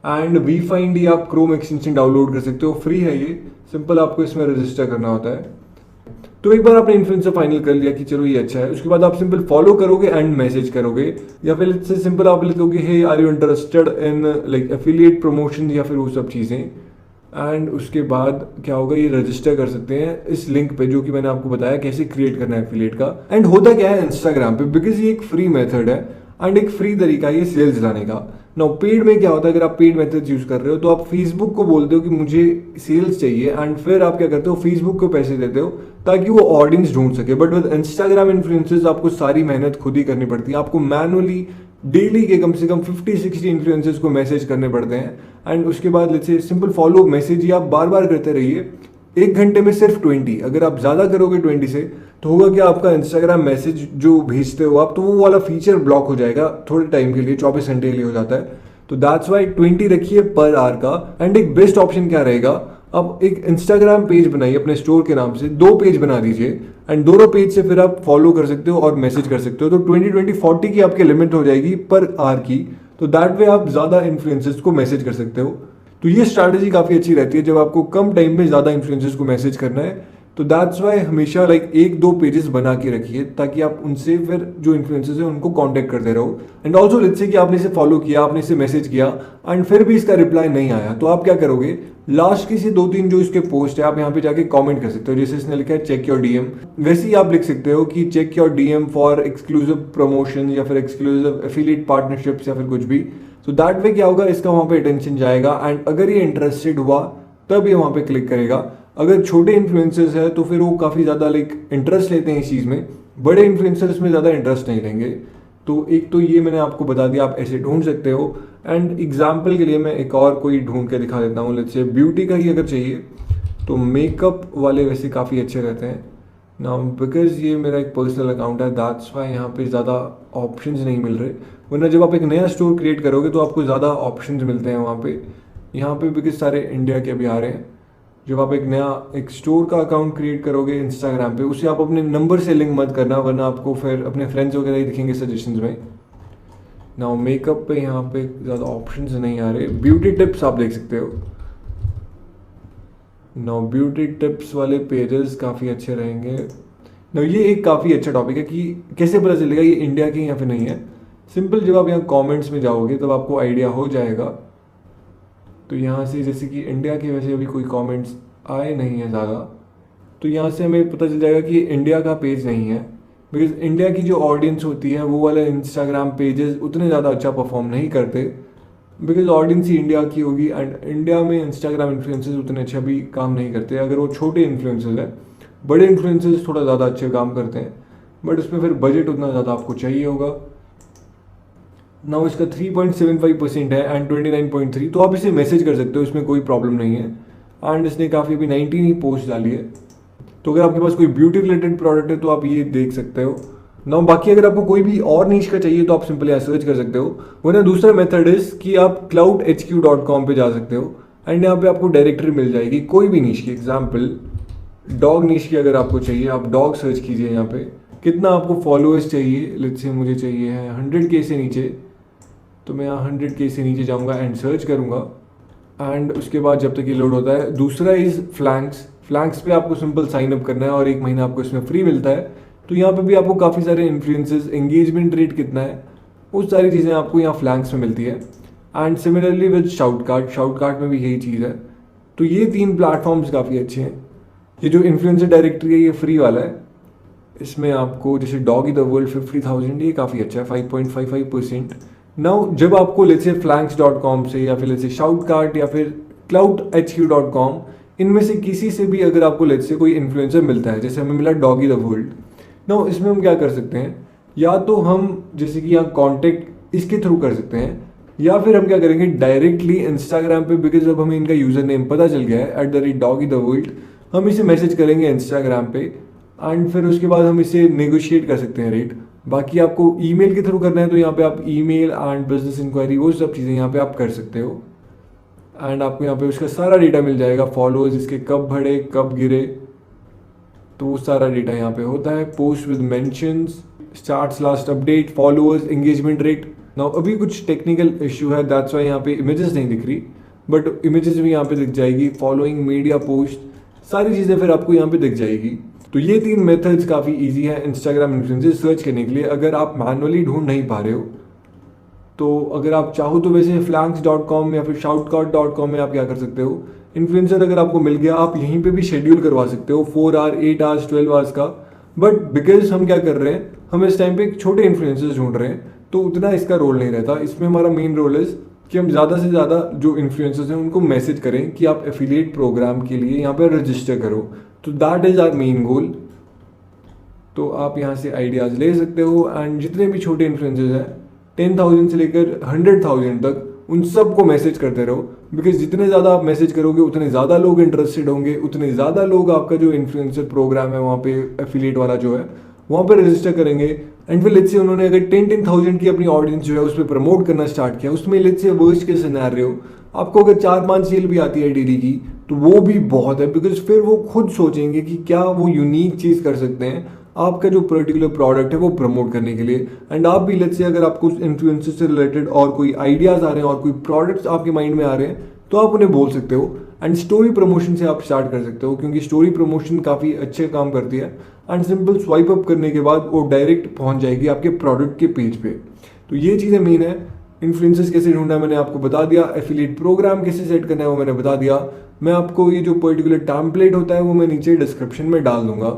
एंड वी फाइंड ये आप क्रोम एक्सटेंशन डाउनलोड कर सकते हो, फ्री है ये, सिंपल आपको इसमें रजिस्टर करना होता है। तो एक बार आपने इन्फ्लुएंसर फाइनल कर लिया कि चलो ये अच्छा है, उसके बाद आप सिंपल फॉलो करोगे एंड मैसेज करोगे, या फिर इससे सिंपल आप लिखोगे hey are you interested in affiliate promotion या फिर वो सब चीज़ें। एंड उसके बाद क्या होगा, ये रजिस्टर कर सकते हैं इस लिंक पे जो कि मैंने आपको बताया कैसे क्रिएट करना है एफिलिएट का। एंड होता क्या है इंस्टाग्राम पे, बिकॉज ये एक फ्री मेथड है एंड एक फ्री तरीका है ये सेल्स लाने का। नाउ पेड में क्या होता है, अगर आप पेड मेथड यूज कर रहे हो तो आप फेसबुक को बोलते हो कि मुझे सेल्स चाहिए एंड फिर आप क्या करते हो, फेसबुक को पैसे देते हो ताकि वो ऑडियंस ढूंढ सके। बट विद इंस्टाग्राम इन्फ्लुएंसर्स आपको सारी मेहनत खुद ही करनी पड़ती है। आपको मैनुअली डेली के कम से कम 50-60 इन्फ्लुएंसर्स को मैसेज करने पड़ते हैं एंड उसके बाद let's say simple follow message ही आप बार बार करते रहिए। 1 घंटे में सिर्फ 20, अगर आप ज़्यादा करोगे 20 से तो होगा कि आपका इंस्टाग्राम मैसेज जो भेजते हो आप, तो वो वाला फीचर ब्लॉक हो जाएगा थोड़े टाइम के लिए, 24 घंटे के लिए हो जाता है। तो दैट्स वाई 20 रखिए पर आवर का। एंड एक बेस्ट ऑप्शन क्या रहेगा, अब एक इंस्टाग्राम पेज बनाइए अपने स्टोर के नाम से, 2 पेज बना दीजिए एंड दोनों पेज से फिर आप फॉलो कर सकते हो और मैसेज कर सकते हो। तो 20-40 की आपकी लिमिट हो जाएगी पर आवर की। तो दैट वे आप ज़्यादा इन्फ्लुएंसर्स को मैसेज कर सकते हो। तो ये स्ट्रैटेजी काफ़ी अच्छी रहती है जब आपको कम टाइम में ज़्यादा इन्फ्लुएंसर्स को मैसेज करना है। तो दैट्स वाई हमेशा लाइक 1-2 पेजेस बना के रखिए ताकि आप उनसे फिर जो इन्फ्लुएंसर्स हैं उनको कांटेक्ट करते रहो। एंड ऑल्सो लेट्स से कि आपने इसे फॉलो किया, आपने इसे मैसेज किया एंड फिर भी इसका रिप्लाई नहीं आया, तो आप क्या करोगे, लास्ट की से 2-3 जो इसके पोस्ट है आप यहाँ पे जाके कमेंट कर सकते हो। जैसे इसने लिखा है चेक योर डीएम, वैसे ही आप लिख सकते हो कि check your DM for exclusive promotion या फिर एक्सक्लूसिव एफिलिएट पार्टनरशिप्स या फिर कुछ भी। तो दैट वे क्या होगा, इसका वहाँ पे अटेंशन जाएगा एंड अगर ये इंटरेस्टेड हुआ तब ये वहाँ पे क्लिक करेगा। अगर छोटे इन्फ्लुएंसर्स है तो फिर वो काफ़ी ज़्यादा लाइक इंटरेस्ट लेते हैं इस चीज़ में, बड़े इन्फ्लुएंसर्स में ज़्यादा इंटरेस्ट नहीं लेंगे। तो एक तो ये मैंने आपको बता दिया, आप ऐसे ढूंढ सकते हो। एंड एग्जाम्पल के लिए मैं एक और कोई ढूंढ के दिखा देता हूँ। लेट्स से ब्यूटी का ही अगर चाहिए तो मेकअप वाले वैसे काफ़ी अच्छे रहते हैं ना, बिकॉज ये मेरा एक पर्सनल अकाउंट है, दैट्स वाई यहाँ पे ज़्यादा ऑप्शंस नहीं मिल रहे। वरना जब आप एक नया स्टोर क्रिएट करोगे तो आपको ज़्यादा ऑप्शंस मिलते हैं वहाँ पे। यहाँ पे बिकॉज सारे इंडिया के भी आ रहे हैं। जब आप एक नया एक स्टोर का अकाउंट क्रिएट करोगे इंस्टाग्राम पे, उसे आप अपने नंबर से लिंक मत करना, वरना आपको फिर अपने फ्रेंड्स वगैरह ही दिखेंगे सजेशंस में। नाउ मेकअप पे यहाँ पे ज़्यादा ऑप्शंस नहीं आ रहे। ब्यूटी टिप्स आप देख सकते हो। नाउ ब्यूटी टिप्स वाले पेजेस काफ़ी अच्छे रहेंगे। नाउ ये एक काफ़ी अच्छा टॉपिक है कि कैसे पता चलेगा ये इंडिया के या फिर नहीं है। सिंपल, जब आप यहाँ कमेंट्स में जाओगे तब आपको आइडिया हो जाएगा। तो यहाँ से जैसे कि इंडिया के वैसे अभी कोई कमेंट्स आए नहीं है ज़्यादा, तो यहाँ से हमें पता चल जाएगा कि इंडिया का पेज नहीं है। बिकॉज इंडिया की जो ऑडियंस होती है वो वाले इंस्टाग्राम पेजेस उतने ज़्यादा अच्छा परफॉर्म नहीं करते, बिकॉज ऑडियंस ही इंडिया की होगी। एंड इंडिया में इंस्टाग्राम इन्फ्लुएंसर्स उतने अच्छा भी काम नहीं करते अगर वो छोटे इन्फ्लुएंसर्स हैं। बड़े इन्फ्लुएंसर्स थोड़ा ज़्यादा अच्छे काम करते हैं, बट उसमें फिर बजट उतना ज़्यादा आपको चाहिए होगा। नाउ इसका 3.75% है एंड 29.3, तो आप इसे मैसेज कर सकते हो, इसमें कोई प्रॉब्लम नहीं है। एंड इसने काफ़ी अभी 19 ही पोस्ट डाली है। तो अगर आपके पास कोई ब्यूटी रिलेटेड प्रोडक्ट है तो आप ये देख सकते हो। नाउ बाकी अगर आपको कोई भी और नीश का चाहिए तो आप सिंपली यहाँ सर्च कर सकते हो। वरना दूसरा मेथड इज कि आप cloudhq.com पे जा सकते हो एंड यहाँ पे आपको डायरेक्टरी मिल जाएगी कोई भी नीश की। एग्जाम्पल डॉग नीश की अगर आपको चाहिए, आप डॉग सर्च कीजिए। यहाँ पे कितना आपको फॉलोअर्स चाहिए, लेट्स से मुझे चाहिए है 100K से नीचे, तो मैं यहाँ 100K से नीचे जाऊँगा एंड सर्च करूँगा। एंड उसके बाद जब तक ये लोड होता है, दूसरा इज़ फ्लैंक्स पे आपको सिंपल साइन अप करना है और 1 महीना आपको इसमें फ्री मिलता है। तो यहाँ पे भी आपको काफ़ी सारे इन्फ्लुएंसर्स, एंगेजमेंट रेट कितना है, वो सारी चीज़ें आपको यहाँ फ्लैंक्स में मिलती है। एंड सिमिलरली विद शाउटकार्ट में भी यही चीज़ है। तो ये 3 प्लेटफॉर्म्स काफ़ी अच्छे हैं। ये जो इन्फ्लुएंसर डायरेक्टरी है ये फ्री वाला है, इसमें आपको जैसे डॉग इन द वर्ल्ड 50,000, ये काफ़ी अच्छा है, 5.55%। नाउ जब आपको लेट्स से flanks.com से या फिर लेट्स से शाउटकार्ट या फिर cloudhq.com, इनमें से किसी से भी अगर आपको लेट्स से कोई इन्फ्लुएंसर मिलता है, जैसे हमें मिला डॉगी द वर्ल्ड, नाउ इसमें हम क्या कर सकते हैं, या तो हम जैसे कि यहाँ कॉन्टेक्ट इसके थ्रू कर सकते हैं, या फिर हम क्या करेंगे डायरेक्टली इंस्टाग्राम पे, बिकॉज अब हमें इनका यूजर नेम पता चल गया है @doggytheworld, हम इसे मैसेज करेंगे इंस्टाग्राम पे एंड फिर उसके बाद हम इसे नेगोशिएट कर सकते हैं रेट। बाकी आपको ईमेल के थ्रू करना है तो यहाँ पे आप ईमेल एंड बिजनेस इंक्वायरी वो सब चीज़ें यहाँ पे आप कर सकते हो। एंड आपको यहाँ पे उसका सारा डेटा मिल जाएगा, फॉलोअर्स इसके कब बढ़े कब गिरे, तो वो सारा डेटा यहाँ पे होता है। Post with mentions, starts last update, followers, engagement rate. Now अभी कुछ टेक्निकल इशू है, दैट्स वाई यहाँ पे इमेजेस नहीं दिख रही, बट इमेजेस भी यहाँ पे दिख जाएगी। फॉलोइंग, मीडिया पोस्ट, सारी चीज़ें फिर आपको यहाँ पे दिख जाएगी। तो ये 3 मेथड्स काफ़ी इजी है इंस्टाग्राम इन्फ्लुएंसर सर्च करने के लिए। अगर आप मैनुअली ढूंढ नहीं पा रहे हो तो अगर आप चाहो तो वैसे flanks.com या फिर shoutcard.com में आप क्या कर सकते हो, इन्फ्लुएंसर अगर आपको मिल गया आप यहीं पे भी शेड्यूल करवा सकते हो 4 आवर, 8 आवर्स, 12 आवर्स का। बट बिकॉज हम क्या कर रहे हैं, हम इस टाइम पे एक छोटे इन्फ्लुएंसर्स ढूंढ रहे हैं, तो उतना इसका रोल नहीं रहता। इसमें हमारा मेन रोल इज कि हम ज़्यादा से ज़्यादा जो इन्फ्लुएंसर्स हैं उनको मैसेज करें कि आप एफिलिएट प्रोग्राम के लिए यहाँ पर रजिस्टर करो। तो that is our main goal. तो आप यहाँ से आइडियाज़ ले सकते हो एंड जितने भी छोटे इन्फ्लुएंसर्स हैं 10,000 से लेकर 100,000 तक, उन सबको मैसेज करते रहो। बिकॉज जितने ज़्यादा आप मैसेज करोगे उतने ज़्यादा लोग इंटरेस्टेड होंगे, उतने ज़्यादा लोग आपका जो इन्फ्लुएंसर प्रोग्राम है वहाँ पे एफिलिएट वाला जो है वहाँ पे रजिस्टर करेंगे। एंड फिर लेट्स से उन्होंने अगर 10,000 की अपनी ऑडियंस जो है उस पर प्रमोट करना स्टार्ट किया, उसमें लेट्स से वर्स्ट के सिनेरियो आपको अगर 4-5 सेल भी आती है डेली की तो वो भी बहुत है। बिकॉज फिर वो खुद सोचेंगे कि क्या वो यूनिक चीज़ कर सकते हैं आपका जो पर्टिकुलर प्रोडक्ट है वो प्रमोट करने के लिए। एंड आप भी लेट्स से अगर आपको इन्फ्लुएंसर से रिलेटेड और कोई आइडियाज़ आ रहे हैं और कोई प्रोडक्ट्स आपके माइंड में आ रहे हैं तो आप उन्हें बोल सकते हो। एंड स्टोरी प्रमोशन से आप स्टार्ट कर सकते हो, क्योंकि स्टोरी प्रमोशन काफ़ी अच्छे काम करती है एंड सिंपल स्वाइप अप करने के बाद वो डायरेक्ट पहुंच जाएगी आपके प्रोडक्ट के पेज पे। तो ये चीज़ें मेन है। इन्फ्लुएंसर्स कैसे ढूंढना है मैंने आपको बता दिया, एफिलिएट प्रोग्राम कैसे सेट करना है वो मैंने बता दिया। मैं आपको ये जो पर्टिकुलर टेम्पलेट होता है वो मैं नीचे डिस्क्रिप्शन में डाल दूंगा।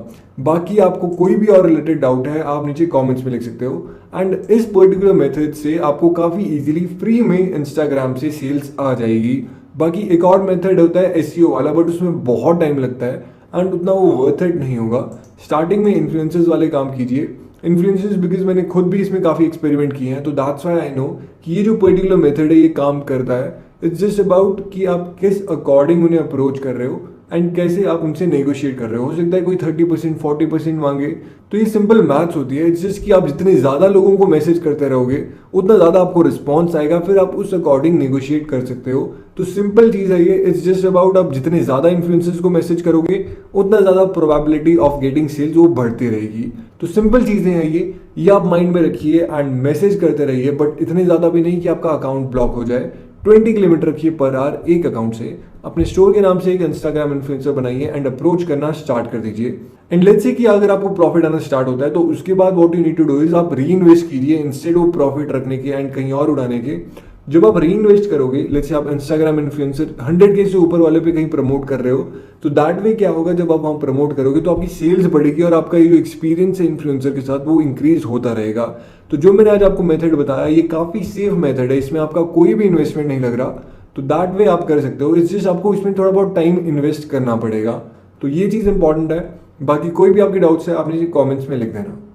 बाकी आपको कोई भी और रिलेटेड डाउट है आप नीचे कमेंट्स में लिख सकते हो। एंड इस पर्टिकुलर मेथड से आपको काफ़ी इजीली फ्री में इंस्टाग्राम से सेल्स आ जाएगी। बाकी एक और मेथड होता है एसईओ वाला, बट उसमें बहुत टाइम लगता है एंड उतना वो वर्थ इट नहीं होगा। स्टार्टिंग में इन्फ्लुएंसर्स वाले काम कीजिए। इन्फ्लुएंसर्स बिकॉज मैंने खुद भी इसमें काफ़ी एक्सपेरिमेंट किए हैं, तो दैट्स व्हाई आई नो कि ये जो पर्टिकुलर मेथड है ये काम करता है। इट्स जस्ट अबाउट कि आप किस अकॉर्डिंग उन्हें अप्रोच कर रहे हो एंड कैसे आप उनसे नेगोशिएट कर रहे हो सकता है कोई 30% 40% मांगे, तो ये सिंपल मैथ्स होती है। इट्स जस्ट कि आप जितने ज़्यादा लोगों को मैसेज करते रहोगे उतना ज़्यादा आपको रिस्पॉन्स आएगा, फिर आप उस अकॉर्डिंग नेगोशिएट कर सकते हो। तो सिंपल चीज़ है ये। इट्स जस्ट अबाउट आप जितने ज़्यादा इन्फ्लुएंसर्स को मैसेज करोगे उतना ज़्यादा प्रोबेबिलिटी ऑफ गेटिंग सेल्स वो बढ़ती रहेगी। तो सिंपल चीज़ें हैं ये आप माइंड में रखिए एंड मैसेज करते रहिए, बट इतने ज़्यादा भी नहीं कि आपका अकाउंट ब्लॉक हो जाए। 20 किलोमीटर रखिए पर आवर एक अकाउंट से। अपने स्टोर के नाम से एक इंस्टाग्राम इन्फ्लुएंसर बनाइए एंड अप्रोच करना स्टार्ट कर दीजिए। एंड लेट्स से कि अगर आपको प्रॉफिट आना स्टार्ट होता है तो उसके बाद what you need to do is आप री इन्वेस्ट कीजिए इंस्टेड ऑफ प्रॉफिट रखने के एंड कहीं और उड़ाने के। जब आप री इन्वेस्ट करोगे, लेट्स से आप इंस्टाग्राम इन्फ्लुएंसर 100K से ऊपर वाले पे कहीं प्रमोट कर रहे हो, तो दैट वे क्या होगा, जब आप वहाँ प्रमोट करोगे तो आपकी सेल्स बढ़ेगी और आपका ये जो एक्सपीरियंस है इन्फ्लुएंसर के साथ वो इंक्रीज होता रहेगा। तो जो मैंने आज आपको मेथड बताया ये काफ़ी सेफ मेथड है, इसमें आपका कोई भी इन्वेस्टमेंट नहीं लग रहा। तो दैट वे आप कर सकते हो। इट्स जस्ट आपको इसमें थोड़ा बहुत टाइम इन्वेस्ट करना पड़ेगा। तो ये चीज़ इंपॉर्टेंट है। बाकी कोई भी आपके डाउट्स है आप नीचे कमेंट्स में लिख देना।